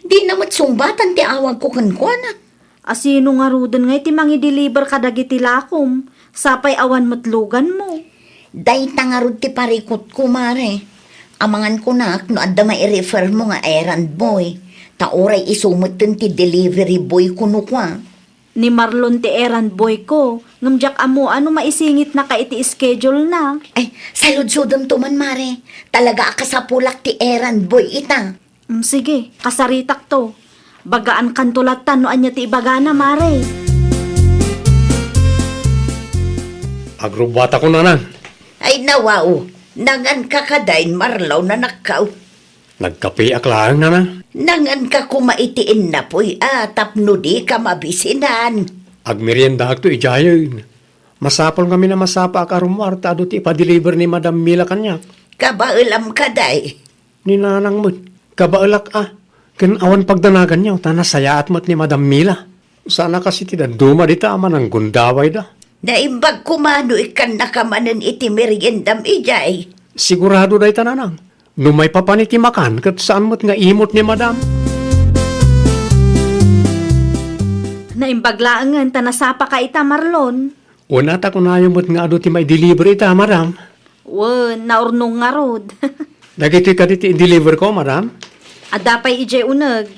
Di namat sumbatan ti awag ko kankwana. Asino nga rudan ngay ti mangi-deliver kadagiti lakom. Sapay awan matlugan mo. Day tangarod ti parikot ko, Mare. Amangan ko na, no adda mai-refer mo nga errand boy. Taoray isumot ti delivery boy ko no kwa. Ni Marlon ti errand boy ko. Ngamjak amo ano maisingit na ka iti schedule na. Ay, saludsudom to man, Mare. Talaga akasapulak ti errand boy ita. Sige, kasaritak to. Bagaan kantulatan no anya ti ibaga na, Mare. Agrobata ko na nang. Ay, nawaw. Nangan ka kadain marlaw na nakaw. Nagkape aklaan na na. Nangan ka kumaitiin na po'y tapno di ka mabisinan. Agmerienda akto ijayon. Masapol kami na masapa akarumar tado ti ipa-deliver ni Madam Mila kanyak. Kabailam kaday. Ni nanang mo. Kabailak Ken awan pagdanagan niyo, tanasaya at mat ni Madam Mila. Sana kasi ti duma di tama ng gundaway da. Naimbag kumano ikan nakamanan iti meriendam ijay. Sigurado day tananang. Numay papaniti makan kat saan mo't nga imot ni Madam. Naimbaglaangan tanasapa ka ita, Marlon. Una ta kunayo mo't nga ado ti may deliver ita, Madam. Naurnong nga rod. Dagiti ka diti i-deliver ko, Madam. Adapay ije uneg.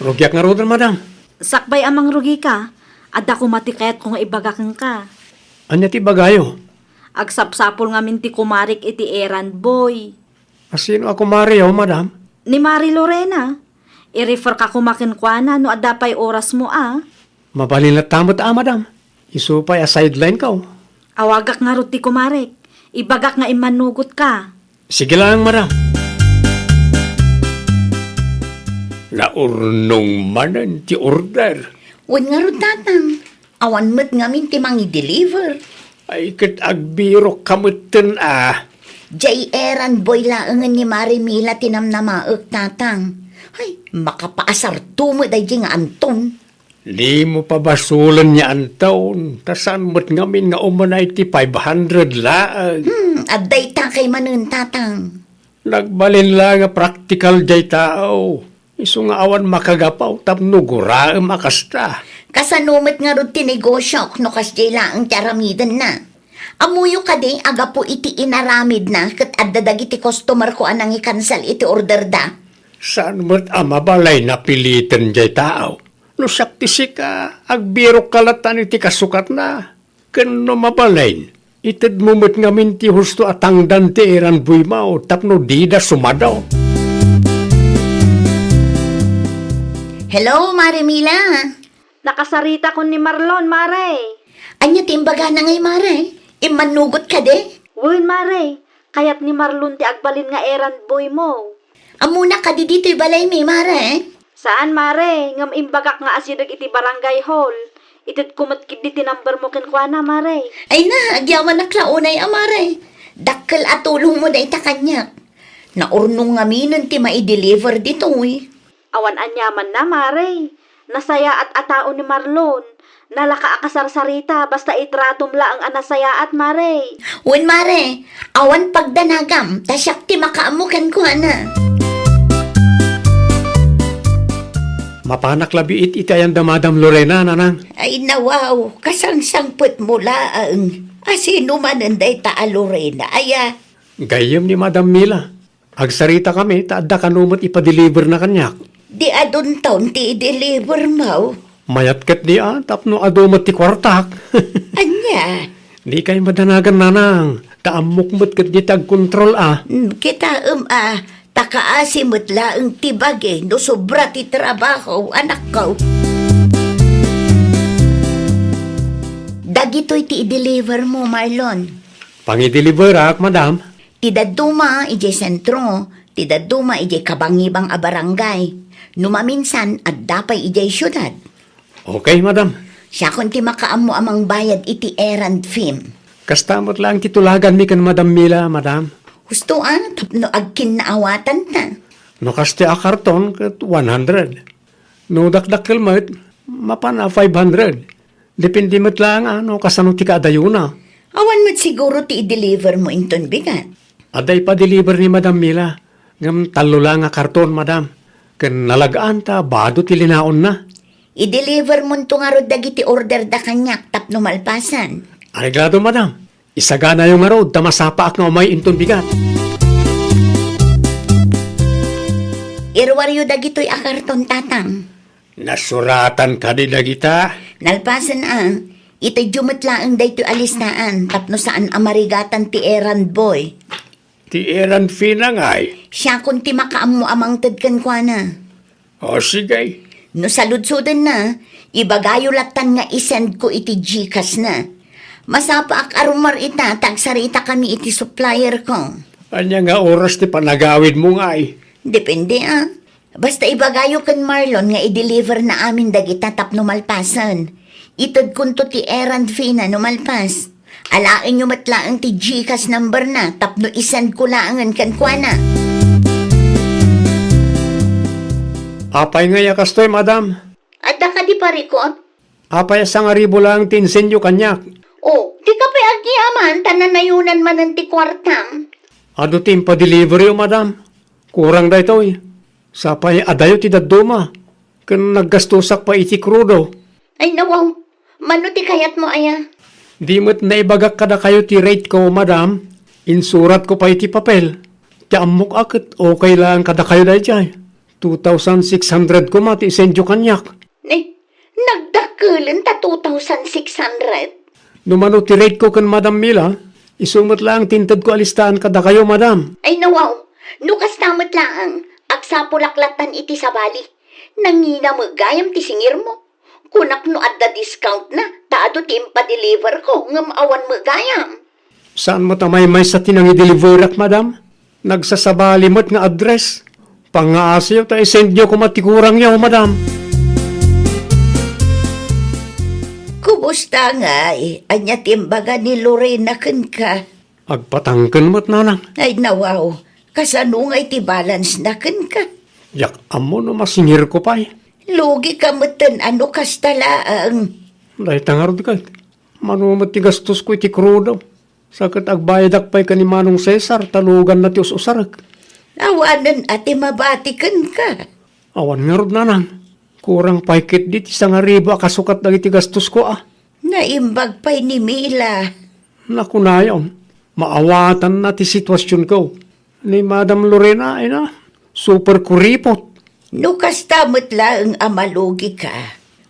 Rugyak nga rodel, Madam. Sakbay amang rugi ka. Ada ko matikayat kung ibagakan ka. Anya ti bagayo? Agsapsapol nga minti kumarik iti errand boy. Asino ako Mario, Madam? Ni Mari Lorena. I-refer ka kumakinkwana no adapay oras mo Mabalinat tamot Madam. Isupay a sideline ka. Awagak nga ruti kumarik. Ibagak nga imanugot ka. Sige lang, Madam. Naurnong manan ti order. Wan nga ro tatang. Awan mo't ngamin ti mangi-deliver. Ay kat agbiro kamutan Jay errand boy laangan ni Marimila tinamnamaak tatang. Ay, makapaasar tumo day nga Anton. Di mo pa basulan niya ang taon. Tasan mo't ngamin nga umanay ti 500 laag. Aday ta kay manun tatang. Nagbalin lang nga practical jay tao. Isu nga awan makagapaw tapno guraam makasta. Kasanumet nga ron tinegosyo no kas jay laang tiaramidan na. Amuyo ka di, aga po iti inaramid na, kat addadag iti customer ko anang i-cancel iti order da. Saan mo't amabalay na pilitin jay tao? No sakti ka, agbiro kalatan iti kasukat na. Kano mabalay? Itid mo mo't ngamin ti husto atang dante eran buy mao, tapno di da sumadaw. Hello, Marimila. Nakasarita ko ni Marlon, Mare. Anya timbaga na ngay, Mare? Imanugot ka de? Uy, Mare, kayat ni Marlon ti agbalin nga errand boy mo. Amuna ka di dito'y balay mi, Mare. Saan, Mare? Ngam imbagak nga asidag iti barangay hall. Itid kumatkid di tinamber mo kinkwana, Mare. Ay na, agyaman na klaunay, Mare. Dakkel at tulong mo da ita kanyak. Naurnong nga minon ti ma-deliver dito, Awan anyaman na, Mare. Nasaya at atao ni Marlon. Nalaka akasarsarita basta itratom la ang anasaya at Mare. Wen, Mare, awan pagdanagam, tasyak ti makaamukan ko, ana. Mapanak labi itayan da Madam Lorena, nanang. Ay nawaw, kasangsangput mo laang. Asino man anday ta Lorena, aya. Gayem ni Madam Mila. Agsarita kami, taadda kanumot ipadeliver na kanyak. Di adun taon ti i-deliver mo. Mayat kat di tapno adumot ti kwartak. Anya, Di kay madanagan, nanang. Kaamukmot kat di tag-kontrol kita takaasimot laang tibage no sobra ti trabaho, anak ko. Dagito'y ti i-deliver mo, Marlon. Pangideliver madam. Tidaduma ije sentro, tidaduma ije kabangibang a barangay. Numaminsan at dapay ije syudad. Okay, madam. Siya kung ti makaam mo amang bayad iti errand fee. Kastamot lang titulagan mi kan Madam Mila, madam. Gusto tapno agkin naawatan ta. No kaste a karton kat 100. No dakdakkel mat, mapana 500. Depende mat lang kasano ti kaadayuna. Awan mo't siguro ti i-deliver mo inton bigat. Aday pa deliver ni Madam Mila. Ngam talo lang a karton, madam. Ken nalagaan ta, bado ti linaon na. I-deliver mo nito nga rod dagiti order da kanyak tapno malpasan. Ariglado, madam. Isagana yung arod, tamasapa ak nga umay inton bigat. Irwaryo dagito'y akarton tatang. Nasuratan ka di dagita. Nalpasan ito'y jumatlaang dayto'y alistaan tapno saan amarigatan ti errand boy. Ti eran finangay. Siya kung ti makaam mo amang tadkan kwa na. O sige. No saludsudan na, ibagayo latan nga isend ko iti Gcash na. Masapa ak arumar ita, tagsarita kami iti supplier ko. Anya nga oras ti panagawid mo nga Depende Basta ibagayo kan Marlon nga i-deliver na amin dagita tapno malpasan. Itad kunto ti errand fee na numalpas. Alain nyo matlaang ti Gcash number na tapno isend ko laangan kan kwa na. Apay nga yakastoy, madam. Adda ka di parikot? Apay sa nga ribo lang tinsenyo kanyak. Oh, di ka pa agyaman, tananayunan man ang ti kwartang. Ado tim pa delivery madam. Kurang da ito Sapay adayo ti daduma. Kan naggastusak pa iti krudo. Ay nawaw, mano ti kayat mo aya? Di mo't naibagak kada kayo ti rate ko, madam. Insurat ko pa iti papel. Ti amok akit, okay lang kada kayo da iti 2,600 ko mati isendyo kanyak. Nagdakulan ta 2,600. Numano ti rate ko kan Madam Mila, isumot lang tintad ko alistahan kada kayo, madam. Ay nawaw, nukas tamot lang, agsapulaklatan iti sabali. Nangina mo gayam ti singir mo. Kunak no adda discount na, taado ti impa-deliver ko, ngam awan mo gayam. Saan mo tamay may sa tinang i-deliverak, madam? Nagsasabali mo't nga address. Pangaasyo ta isend nyo kumatikuran nyo, madam. Kumusta nga anya timbaga ni Lorena ken ka? Agpatangken mo't nanang. Ay nawaw, kasano nga iti balance na ken ka? Yak amo no masingir ko pa Lugi ka matan ano kastalaang. Dahil tangarod ka. Manumat ti gastos ko iti krudo. Sakat agbayadak pa'y ka ni Manong Cesar, talugan na ti usarak. Awanan ati mabatikan ka. Awan nga rod nanang. Kurang paikit di ti sangaribo akasukat na iti gastos ko Naimbag pa'y ni Mila. Naku na yun. Maawatan na ti sitwasyon ko. Ni Madam Lorena ay na. Super kuripot. No kastamot lang amalugi ka.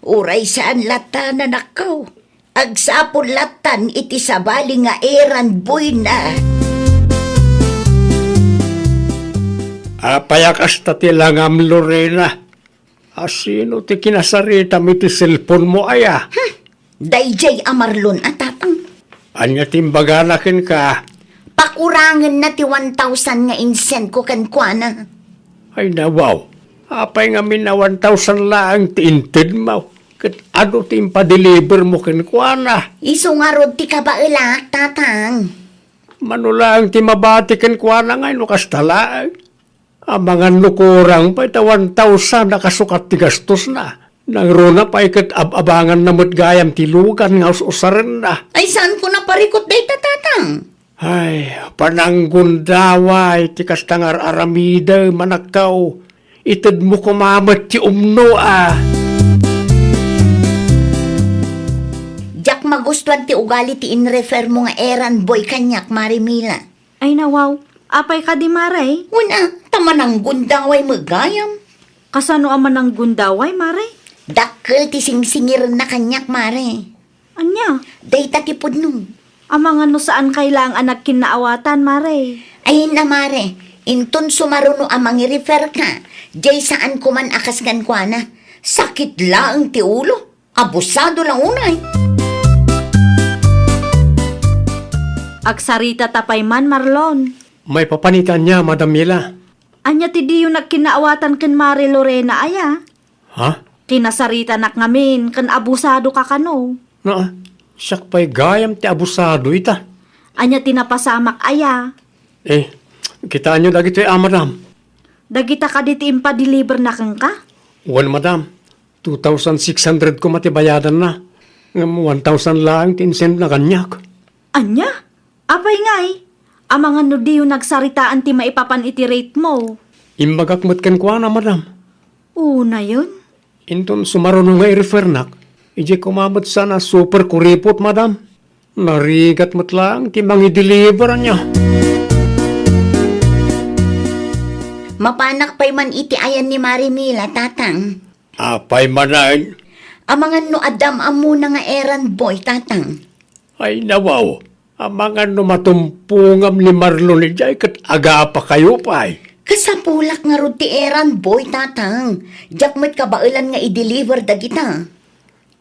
Uray saan lata na nakaw. Agsapon latan iti sabali nga eran boy na. Payakas ta ti langam Lorena. Asino ti kinasarita mi ti cellphone mo aya? Dayjay amarlon at tatang. Anya timbaganakin ka. Pakurangan na ti 1,000 nga insent ko kankwana. Ay nawaw. Apay nga mina 1,000 laang ti inted mo. Kat ano ti impa-deliver mo kinkwana. Iso nga rod ti kabailak, tatang. Manulang ti mabati kinkwana nga ino kastalaan. Ang mga nukurang pa ita 1,000 nakasukat ti gastos na. Nang rona pa ikat abangan na gayam ti lugan nga usaran na. Ay saan ko na parikot day tatang? Ay, pananggundaway ti kastangar aramida manakaw. Itad mo kumamat ti umno Jak magustuhan ti ugali ti in-refer mo nga eran boy kanyak, Marimila. Ay nawaw, apay ka di maray? Una, tamanang gundaway magayam. Kasano aman ng gundaway, maray? Dakkel ti singsingir na kanyak, Mare. Anya? Dayta ti pudno. Amang ano saan kailang anak kinaawatan, maray? Ay na, Mare. Inton sumaruno amang i-refer ka. Jay saan ko man akas kankwana. Sakit lang ti ulo. Abusado lang unay. Agsarita tapay man, Marlon. May papanitan niya, Madam Mila. Anya ti di yung nagkinaawatan ken Mari Lorena, aya? Ha? Kinasarita nak ngamin, ken abusado ka kano. Na, siyak pa'y gayam ti abusado ita. Anya tinapasamak, aya? Kita nyo lagi ito madam. Dagita ka diti impa-deliver na kang ka? Well, madam, 2,600 ko matibayadan na. 1,000 lang tinsend na kanyak. Anya? Apay ngay? Amang ano di yung nagsaritaan ti maipapan iti rate mo? Imbagakmat kan kwa na, madam. Una yun? Inton sumaruno nga i-refer nak, ije kumamat sana super kuripot, madam. Narigat mat lang, timang i-deliver niya. Mapanak pa'y man iti ayan ni Marimila, tatang. Apay manay. Amangan no adam amuna nga eran boy, tatang. Ay nawaw, ang mga numatumpungam ni Marlon ni Jay kat aga pa kayo pa'y. Kasapulak nga rod ti eran boy, tatang. Jakmat kabailan nga i-deliver dagita.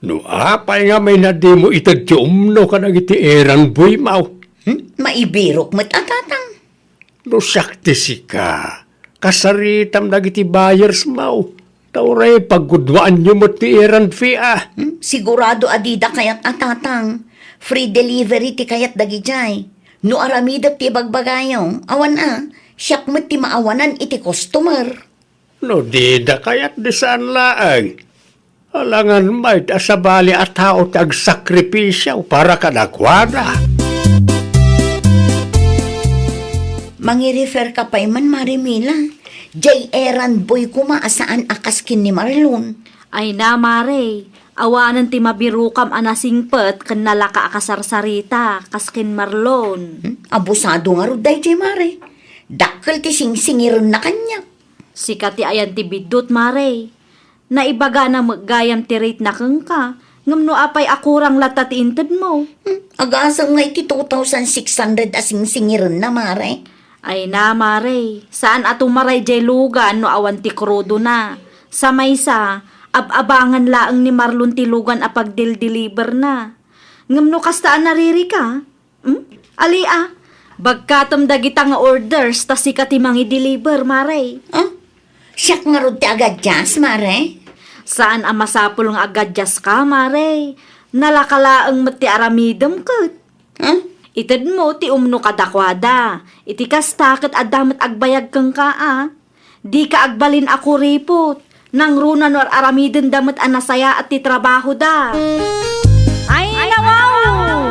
No apay nga may nadi mo itad ti umno ka nagiti eran boy mau. Maibirok mat tatang. No sakti si ka. Kasaritam nagiti buyers mau. Tauray paggudwaan nyo mo ti eran fee Sigurado adida kayat tatang. Free delivery ti kayat dagijay. No aramidak ti bagbagayong. Awan siyak mo ti maawanan iti customer. No dida kayat di saan laang. Alangan may asabali at tao ti agsakripisyaw para ka nagwada. Mangi-refer ka pa'y man, Marimila. Jay eran boy kuma asaan akaskin ni Marlon. Ay na, Mare. Awanan ti mabirukam anasingpet ken nalaka akasarsarita kaskin Marlon. Abusado nga ro day, Jay Mare. Dakkel ti singsingiron na kanya. Sikat ti ayan ti bidot, Mare. Naibaga na maggayam ti rate na kang ka. Ngam no apay akurang lata ti inted mo. Agasang nga iti 2,600 asing singiron na, Mare. Ay na, Mare. Saan ato maray jay lugan no awan ti krudo na. Sa maysa, ab-abangan laang ni Marlon ti lugan apag deliver na. Ngam no kastaan nariri ka? Alia, bagkatom dagita nga orders ta sikat ti mangi deliver, Mare. Siyak nga ro ti agadyas, Mare. Saan ang masapul nga agadyas ka, Mare? nalakalaang mati aramidam kat. Ha? Itad mo ti umno kadakwada. Iti kasta kat adamat agbayag kang ka. Di ka agbalin ako ripot. Nang runa no aramidin damat anasaya at ti trabaho da. Ay nawaw!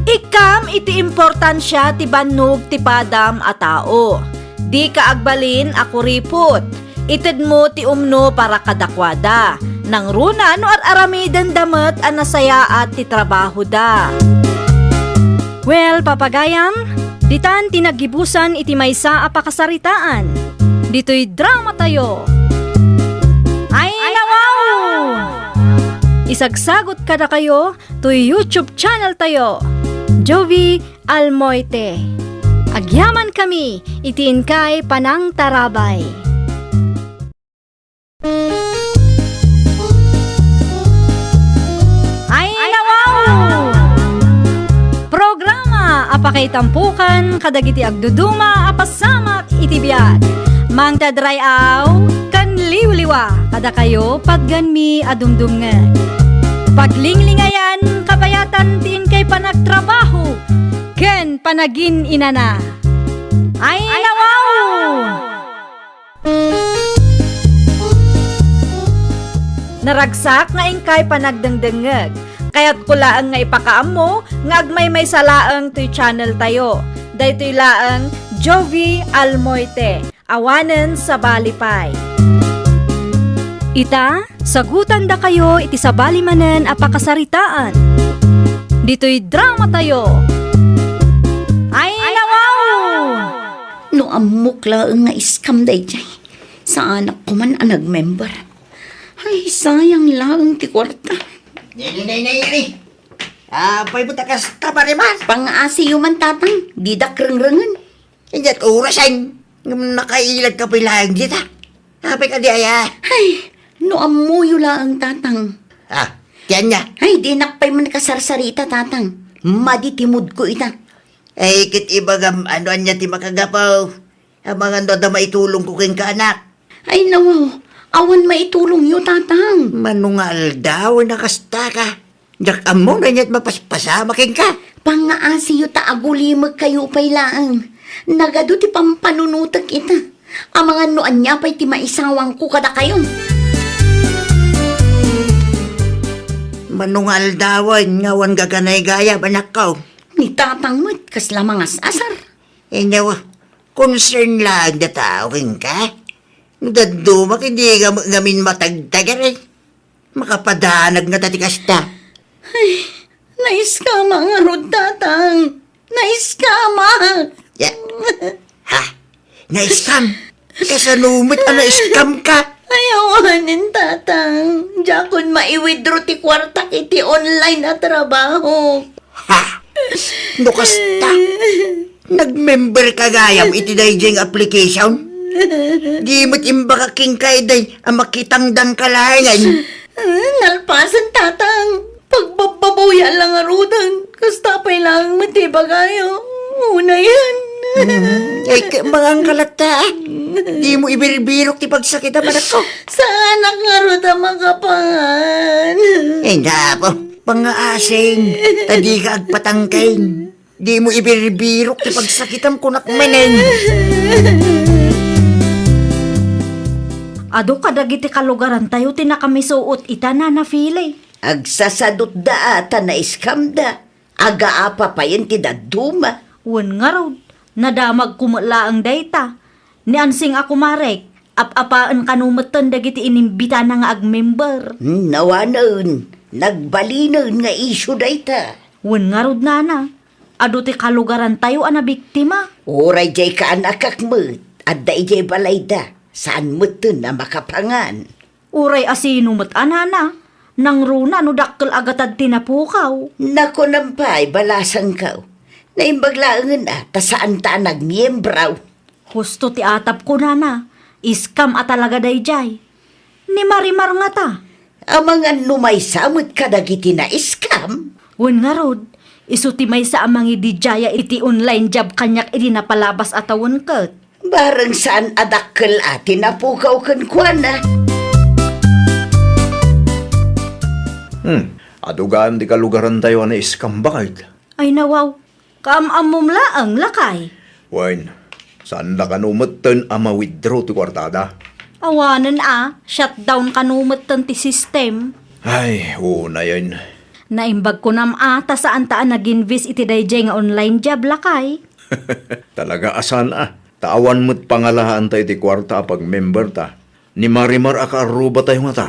Ikam iti importansya ti bannog ti padam a tao. Di ka agbalin ako ripot. Itad mo ti umno para kadakwada. Nang runa no aramidin damat anasaya at ti trabaho da. Well, papagayam, ditan tinagibusan iti maysa a pakasaritaan. Dito'y drama tayo. Ay nawaw! Isagsagot kada kayo to'y YouTube channel tayo. Jovi Almoite. Agyaman kami, itiin kay Panang Tarabay. Ay nawaw! Programa apakay tampukan kadagiti agduduma apasamak itibiyag. Mang tadrayaw kan liwliwa kada kayo pagganmi adumdumngeg. Paglinglingayan kabayatan tin kay panagtrabaho ken panagin inana. Ay nawaw! Naragsak nga ingkay panagdengdengeg. Kaya't kulaang nga ipakaam mo, nga agmay may salaang to'y channel tayo. Daytoy laang Jovi Almoite, awanen sa balipay. Ita, sagutan da kayo iti sa balimanen a pakasaritaan. Dito'y drama tayo. Ay nawaw! No amukla nga iskam day jay. Sa anak ko man ang nag-member. Ay, sayang lang ti kwarta. Nay. Pay buta kas tabariman. Pang-asi man tatang, di da kreng-rengen. Injat orasan. Ngam nakailag ka pilang dita. Hapi ka di aya. Ay, no amuyo lang tatang. Tiyan niya. Ay, di nakpay man kasarsarita tatang. Maditimod ko ita. Ay, kit ibagam ano anya ti makagapaw. Ang mga da maitulong ko king kaanak. Ay, nawaw. Awan maitulong yo tatang. Manungal daw nakasta ka. Jak amo na niya't mapaspasama king ka. Pang-aasi yo taagulimag kayo pay laang. Nagado ti pampanunutak ita. Ang mga noan niya pa'y ti maisawang ko kada kayon. Manungal dawan ngawan gaganay gaya banak ka. Ni tatang mo't kas lamangas asar. Inyaw, concern lang na tao king ka. Dadumak hindi gamin matagtagar eh. Makapadanag nga tatikasta. Ay, naiskama nga rod tatang. Naiskama. Ya. Ha? Na-scam? Kasanumit na na-scam ka? Ayawanin tatang. Jakon maiwithdraw ti kwarta iti online na trabaho. Ha? Nukasta? Nag-member ka gayam iti dayjeng application? Di mo't imbaka king kay day ang makitang dang kalayan. Nalpasan tatang. Pagbababuya lang arudan. Kastapay lang matiba kayo. Una yan. Ay, mga kalata. Di mo ibiribirok ti pagsakita manak ko. Sa anak nga ruda makapangan. Eh, napo. Pangaasing. Tadi ka agpatangkain. Di mo ibiribirok ti pagsakitam ko nakmenen. Ado kadagiti kalugaran tayo tinakamisuot ita na nafili. Agsasadot da ata na iskam da. Aga-apa pa yan ti daduma. Wan nga raw, nadamag kumula ang data. Ni ansing ako marek, ap-apaan kanumatan dagiti inimbita na nga ag-member. Nawanon, nagbalinon nga isyu da ita. Wan nga raw nana, ado ti kalugaran tayo ana biktima. Oray jay ka anakak mo't, at da ijay balay da. Saan mo na makapangan? Uray asino mat anana, nang runa no dakkel agatad tinapukaw. Nako nampay, balasan ka. Naimbaglaangan ta saan ta nagmiyembraw. Husto ti atap ko nana, iskam at talaga dayjay. Ni Marimar nga ta. Ang mga numay samot kadagiti na iskam. Wan nga rod, isuti may sa amang idijaya iti online job kanyak iti napalabas atawon kat. Barang saan adakkel ati napukaw kan kuana. Adugaan di kalugaran tayo na iskam bakit? Ay nawaw, kaamamom laang lakay. Wain, saan na kanumatan ama withdraw ti kwartada? Awanan shutdown kanumat ti system. Ay, una yan. Naimbag ko ta saan taan nag-invest iti dayjay nga online job lakay. Talaga asan Tawan mo't pangalahaan tayo ti kwarta pag member ta. Ni Marimar akaaruba tayo nga ta.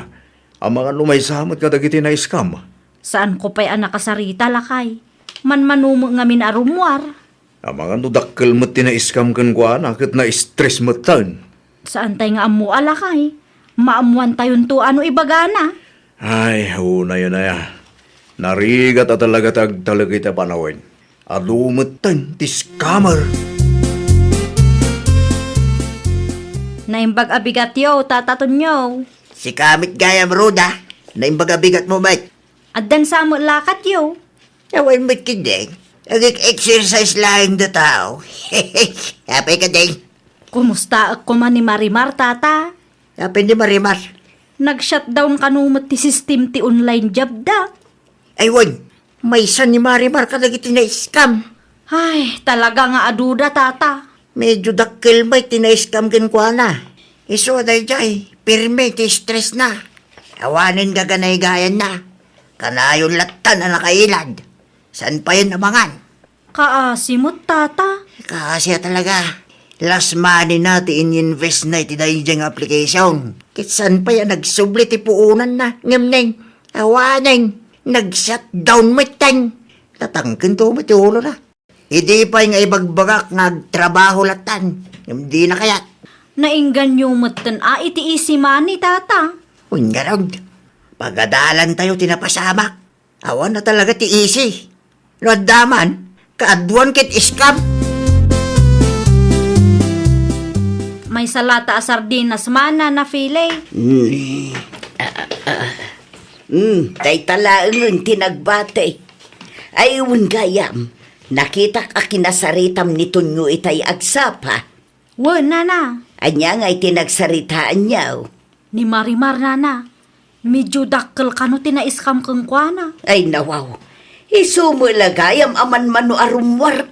Ang mga lumaysamat kadagiti na iskam. Saan ko pa'y nakasarita lakay? Manmanumo nga minarumwar. Ang mga nudakkel mo't tinaiskam kan kwa nakit na stress mo't tan. Saan tayo nga amu alakay? Maamuan tayon to ano ibagana? Ay, una yun na ya. Narigat at talaga talaga ita panawin. Adumot tan, ti scammer. Naimbag abigat yo, tataton yo. Si kamit gaya Roda, naimbagabigat mo ba? Addan sa mo lakat yo. Awan mo't kideng, nag-exercise lang na tao. Happy ka ding. Kumusta ak ko man ni Marimar tata? Happy ni Marimar. Nag-shutdown kanumot ti system ti online job da. Aywan, may isa ni Marimar kadagiti na scam. Ay, talaga nga aduda tata. Medyo dakkel may tina-scam kin kwa na. Iso day jay, pirme ti stress na. Awanin gaganay gayan na. Kanayon latan na nakailad. San pa yun namangan? Kaasimot tata. Kasi talaga, last money natin in-invest na iti dayjang application. Kitsan pa yan nagsubli ti puunan na. Ngamneng, awanin, nag-shutdown mo tan. Tatangkin to mo ti ulo na. Hindi pa yung ibagbagak nagtrabaho latan. Hindi na kaya. Naingganyo matan iti isi mani tata. Ungarag, pagadalan tayo tinapasamak. Awan na talaga ti isi. Nadaman, kaadwan kit iskam. May salata a sardinas mana na file. Tay talaang tinagbate. Ayun gayam, nakita ka kinasaritam nito nyo itay agsapa. Wana na. Anya nga'y tinagsaritaan niyaw. Ni Marimar nana. Medyo dakkel kano tinaiskam kang kwana. Ay nawaw, isumulagayam aman mano arumwar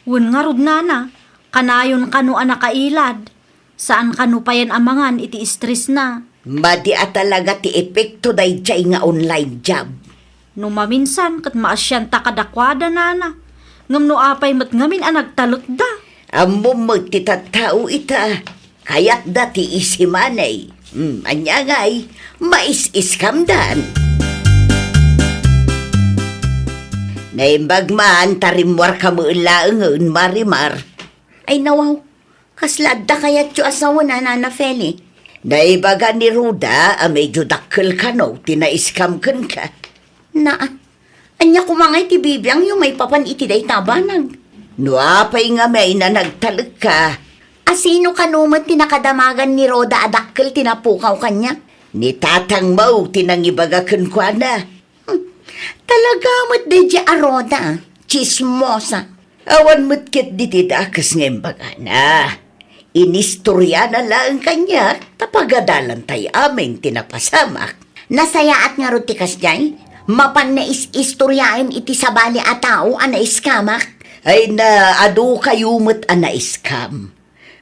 Wan nga rod nana. Kanayon kano anakailad. Saan kano pa yan amangan iti stress na. Madi talaga ti epekto day jay nga online job. No maminsan kat maasyanta kadakwada nana. Ngam no apay mat ngamin nagtalot da. Amo magtitatao ita, kayat dati isimanay. Anya nga'y, mais-iskamdan. Naimbag man, tarimwar ka mo ilaangon, Marimar. Ay nawaw, kaslad da kayat yung asawa na Nana Feli. Naibaga ni Ruda, medyo dakkel ka no, tinaiskam kan ka. Na, anya kumangay ti bibiyang yung may papan itiday tabanag. Nuapay nga may na nagtalag ka. Asino kanumat tinakadamagan ni Roda adakkel tinapukaw kanya? Ni tatang mau tinangibagakan kwa na. Talaga mo't de di Roda, chismosa. Awan mo't kit ditidakas ngayon baga na. Inistorya na lang kanya, tapagadalan tayo aming tinapasamak. Nasayaat nga rutikas jay, mapan na istoryain iti sabali a tao ana iskamak. Ay na adu kayo mo't ana iskam.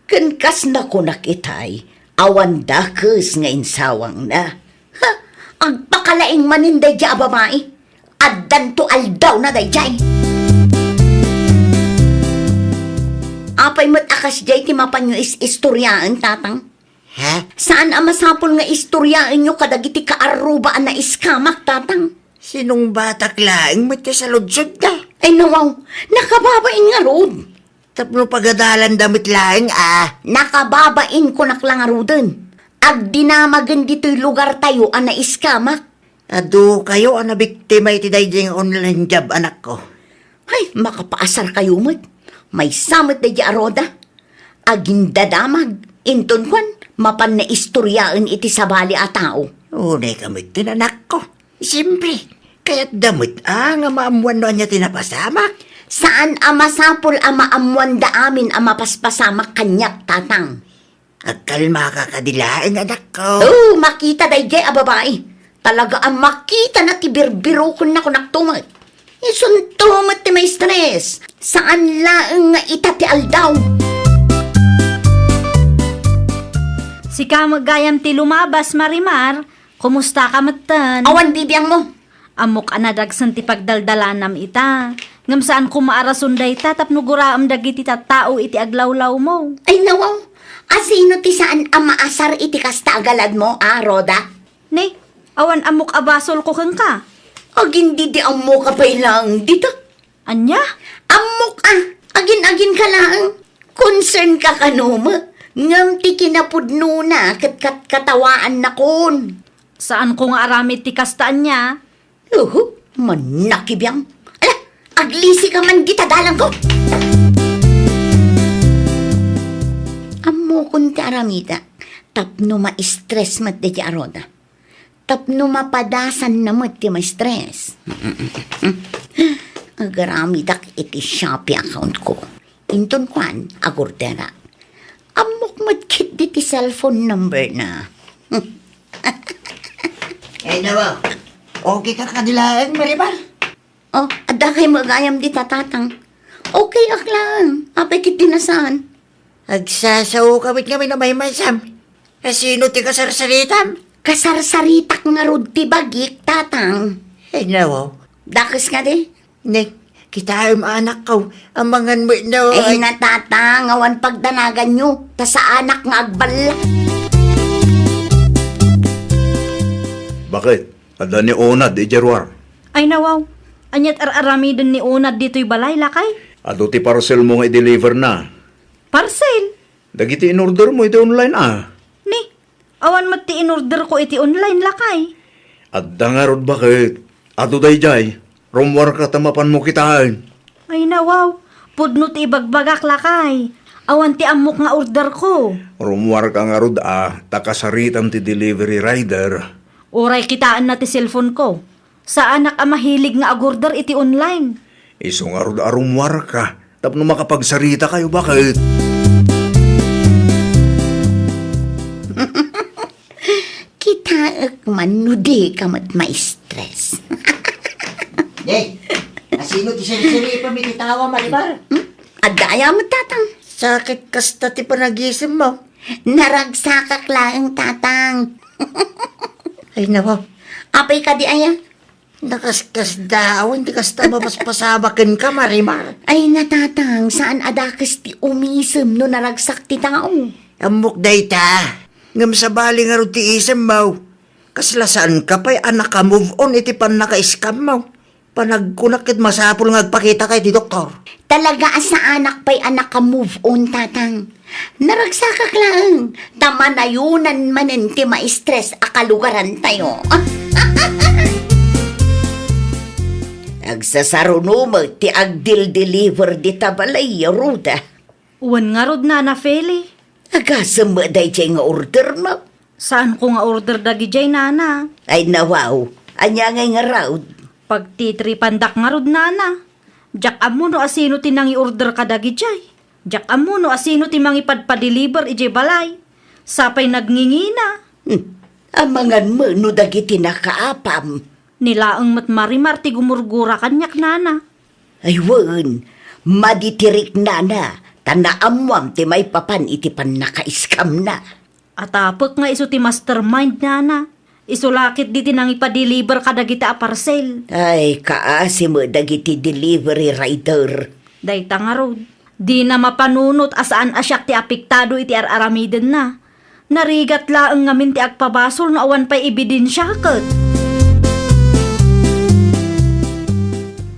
Kankas na ko nakitay, awan dakes nga insawang na. Ha, agpakalaing maninday di abamay. Addan to aldaw na day jay. Apay mo't akas jay timapan nyo istoryaan, tatang. Ha? Saan ang masapol nga istoryaan nyo kadagiti kaarubaan na iskamak, tatang? Sinong batak laing mo't kasaludsod na? Ay nawaw, nakababain nga rod. Tapno pagadalan damit laing nakababain ko naklang arudin. Ag dinamagan dito'y lugar tayo ana iskamak. Ado kayo ana biktima iti dayjeng online job anak ko. Ay, makapaasar kayo mo't. May samot na di aroda. Agindadamag, inton kwan, mapan na istoryaan iti sabali a tao. Unay kamit tinanak ko. Siyempre, kaya't damit nga maamuan noon niya tinapasamak. Saan masapol maamuan da amin mapaspasamak kanyak, tatang? Agkalma ka kadilaing anak ko. Oo, makita day jay babae. Talaga ang makita na ti birbiro ko na kunaktumat. Isuntumat ti may stress. Saan laang nga itati aldaw? Si ka magayam ti lumabas, Marimar. Kumusta ka matan? Awan bibiyang mo. Amok anadagsan ti pagdaldalanam ita. Ngam saan kumaarasunday ta tapno guraam dagiti tattao iti aglawlaw mo. Ay nawaw, asino ti saan ang maasar iti kasta agalad mo, Roda? Ne, awan amok abasol ko kang ka. Agin di ang mo ka pa lang dito. Anya? Amok agin-agin ka lang. Concern ka kanuma. Ngam ti kinapudno na katawaan na kon. Saan ko nga aramid ti kastaan niya? Manakibiyang. Ala, aglisi ka man ditadalang ko. Amo kun ti aramida. Tapno ma-stress mat di Roda. Tapno mapadasan na mat ti ma-stress. Agaramidak iti Shopee account ko. Inton kwan, agordera. Amok matkit di ti cellphone number na. Eh, nawa. Okay ka kanilaan, Marimar. Oh, ada kay magayam di tatatang. Okay aklang. Apay kit dinasan. Agsasaw kami na may masam. Sino ti kasarsaritam? Kasarsaritak nga rod ti bagik, tatang. Eh, nawa. Dakas ka di? Nek, kita ang anak ko. Ang mga mo na... Eh, natatang, awan pagdanagan nyo. Ta sa anak nga agbala. Bakit? Ada ni Onad, Jerwar. Ay nawaw. Anyat aramidin ni Unad dito'y balay lakay. Ado ti parcel mo nga i-deliver na. Parcel. Dagiti in-order mo iti online Ni, awan mat ti in-order ko iti online lakay. Adda nga rod bakit? Ado day jay. Rumwar ka tamapan mo kitaan. Ay nawaw. Pudno ti ibagbagak lakay. Awan ti amok nga order ko. Rumwar ka nga rod takasaritam ti delivery rider. Oray kitaan na ti cellphone ko. Sa anak ang mahilig nga agorder iti online. Iso nga rod rumwar ka. Tapno makapagsarita kayo bakit? Kita manudi ka mat ma-stress. Eh, sino ti sari-sari pa mititawa, Marimar? Adaya mo, tatang. Sakit kasta ti panagisim mo. Naragsakak lang, tatang. Ay, nawa. Apay ka di aya? Nakaskas daw, hindi kasta mapaspasabakin ka, Marimar. Ay natatang, saan adakas ti umisem no naragsak ti tao? Amok day ta. Ngam sa bali nga ro ti isem mo. Kaslasaan ka pa'y anak ka move on iti pan naka-scam mo. Panagkunakit masapul nga agpakita kay ti doktor. Talaga sa anak pa'y anak ka move on, tatang. Naragsakak lang. Tamanayunan manen ti ma-stress akalugaran tayo. Agsasaruno ti agdil-deliver di tabalay, Ruda. Uwan nga rod na Feli. Agasam mo day nga order mo. Saan ko nga order dagi jay nana? Ay nawaw, anya nga raw. Pag titripandak nga rod nana. Jak amuno asino ti nang i-order ka dagi jay. Jak amuno asino ti mangi padpa-deliver ijay balay. Sapay nagngingina. Amangan mo no dagiti nakaapam. Nilaang mat Marimar ti gumurgura kanyak nana. Ay wan, maditirik nana. Tanaamwam ti may papan iti pan naka-scam na. Atapok nga iso ti mastermind nana. Isulakit di ti nang ipa-deliver ka dagita a parcel. Ay, kaasi mo dagiti delivery rider. Dayta nga rod. Di na mapanunot asaan asyak ti apektado iti aramiden na. Narigat laang ngamin ti agpabasol na awan pa'y ebidensya ket.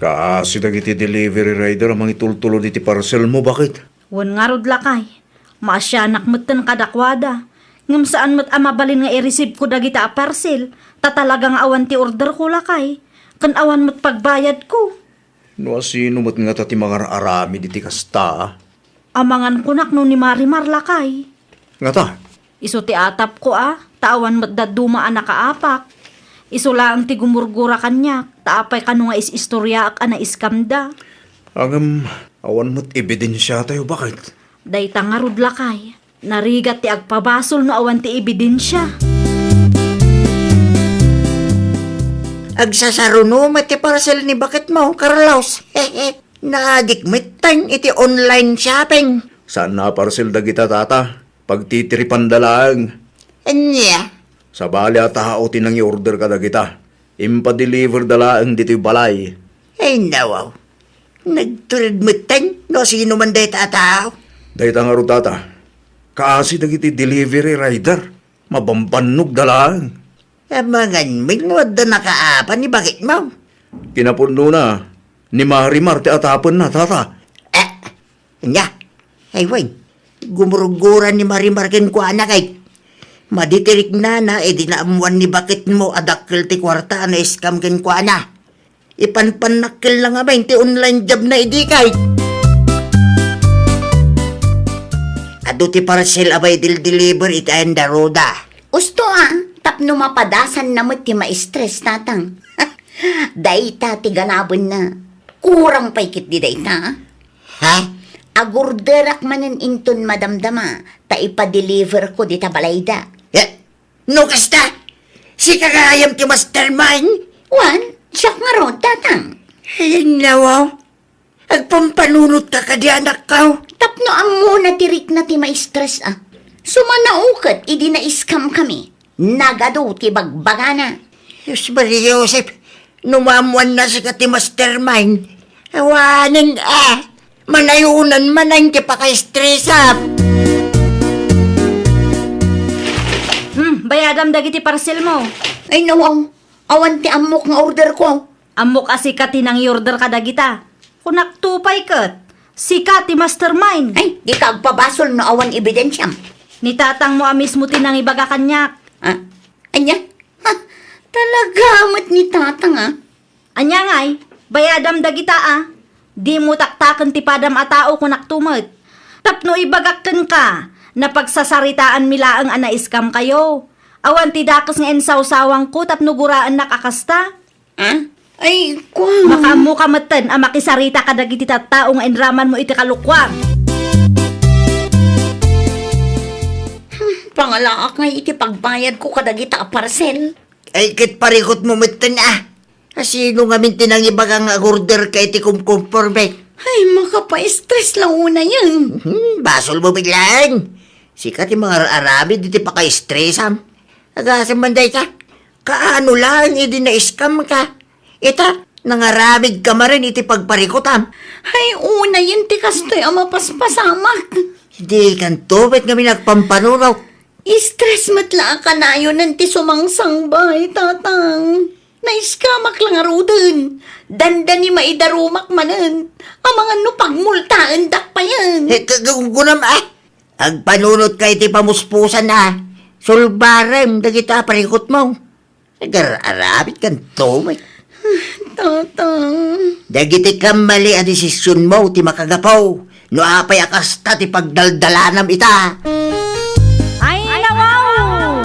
Kaasi dagiti delivery rider ang mga itultulo diti parcel mo, bakit? Wan nga rod lakay. Maasyanak matan kadakwada. Ngam saan mat amabalin nga i-receive ko dagita a parcel. Tatalagang awan ti order ko lakay. Kan awan mat pagbayad ko. No asino mat nga tati mga arami diti kasta. Amangan kunak no ni Marimar lakay. Nga ta? Iso ti atap ko Tawan mat daduma ang nakaapak. Iso lang ti gumurgura kanya. Taapay kano nga is-istorya ak ana iskamda. Angam, awan mo't ebidensya tayo, bakit? Dayta nga rod lakay. Narigat ti agpabasol no awan ti ebidensya. Agsasaruno mati parcel ni bakit mo, Carlos. Naadikmitan iti online shopping. Saan na parcel dagita tata? Pagtitiripan dalang. Anya? Sa bali at tao tinang i-order ka dagita. Impa-deliver dalang dito'y balay. Ay nawaw. Nagturidmitan no sino man day tataw. Dahita nga ro tata. Kaasi dagiti delivery rider. Mabambanog dalang. Amangan minwad na nakaapan ni bakit mo. Kinapuno na. Ni Marimar ti atapon na tata. Anya? Ay way. Gumuruguran ni Marimar ken ko anak ay. Maditirik na edi naamuan ni bakit mo adakkel ti kwarta na iskam ken ko ana. Ipanpanakil lang nga ba ti online job na idi kay. Ado ti parcel abay deliver iti ayan da roda. Usto tapno mapadasan na mo ti ma-stress tatang. Dayta ti ganabon na. Kurang paikit di dayta. Ha? Agurderak manen inton madamdama, ta ipa-deliver ko di ta balayda. No kasta? Si kagayam ti mastermind? Wan, siya nga ro, tatang. Ay nawaw. Agpampanunot ka di anak ka. Tapno amo na tirik na ti ma-stress Sumanaukat, idi na iskam kami. Nagado ti bagbagana. Diyos Maria Joseph, numamuan na sa ti mastermind. Awanan manayunan manang ti paka-stress up. Bayadam dagiti parcel mo. Ay nawaw, awan ti amok nga order ko. Amok asika tinang i-order ka dagita. Kunak tupay kat. Sika ti mastermind. Ay, di ka agpabasol no awan ebidensyam. Ni tatang mo amis mo tinang ibaga kanyak. Anya? Talaga amat ni tatang Anya ngay, bayadam dagita Di mo taktakan ti padam a tao kunak tumet. Tapno ibagakken ka, na pagsasaritaan milaang anaiskam kayo. Awan ti dakas nga ensawsawang ko tapno guraan nakakasta. Ay, Makamu kameten a makisarita ka dagiti tattao nga enraman mo iti kalukwang. Pangalaak nga iti pagbayad ko kadagita parcel. Ay kit parikot mo matan Asino nga minti nang ibagang order kay ti kumkumporme. Ay, makapa-stress lang una yan. Basol mo biglang. Sikat yung mga Arabi, di pa ka-stress Agasang manday ka. Kaano lang, hindi na-scam ka. Ita, nangarabig ka marin iti pagparikutam. Ay, una yun ti kastoy ang mapaspasamak. Hindi kanto, ba't kami nagpampanuraw? Stress matla ka na yun ng ti sumangsang bay, tatang. Naiskamak lang arudin. Danda ni maidarumak manan. Ang mga nupang multaan dak pa yan. Kagunam Agpanunot ka iti pamuspusan Sulbarem, dagita parikot mo. Nagar-arabit kanto, Tatang. Dagiti kamali a desisyon mo, ti makagapaw. No apay akasta ti pagdaldalanam ita. Ay, nawaw!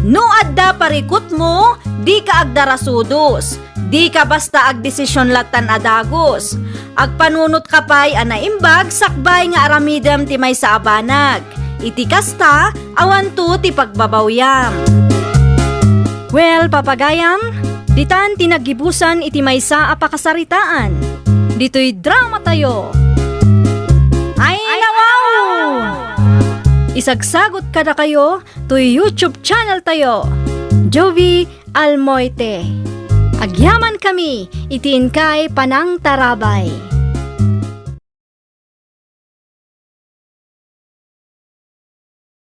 No adda parikot mo, di ka agdarasudos. Di ka basta agdesisyon latan adagos. Agpanunot ka pa'y anaimbag sakbay nga aramidem ti may sa abanag. Iti kasta, awan to ti pagbabawyam. Well, papagayam, ditan tinagibusan iti may sa apakasaritaan. Dito'y drama tayo. Ay, nawaw! Isagsagot kada kayo to YouTube channel tayo, Jovi Almoite. Agyaman kami, itiin kay Panang Tarabay.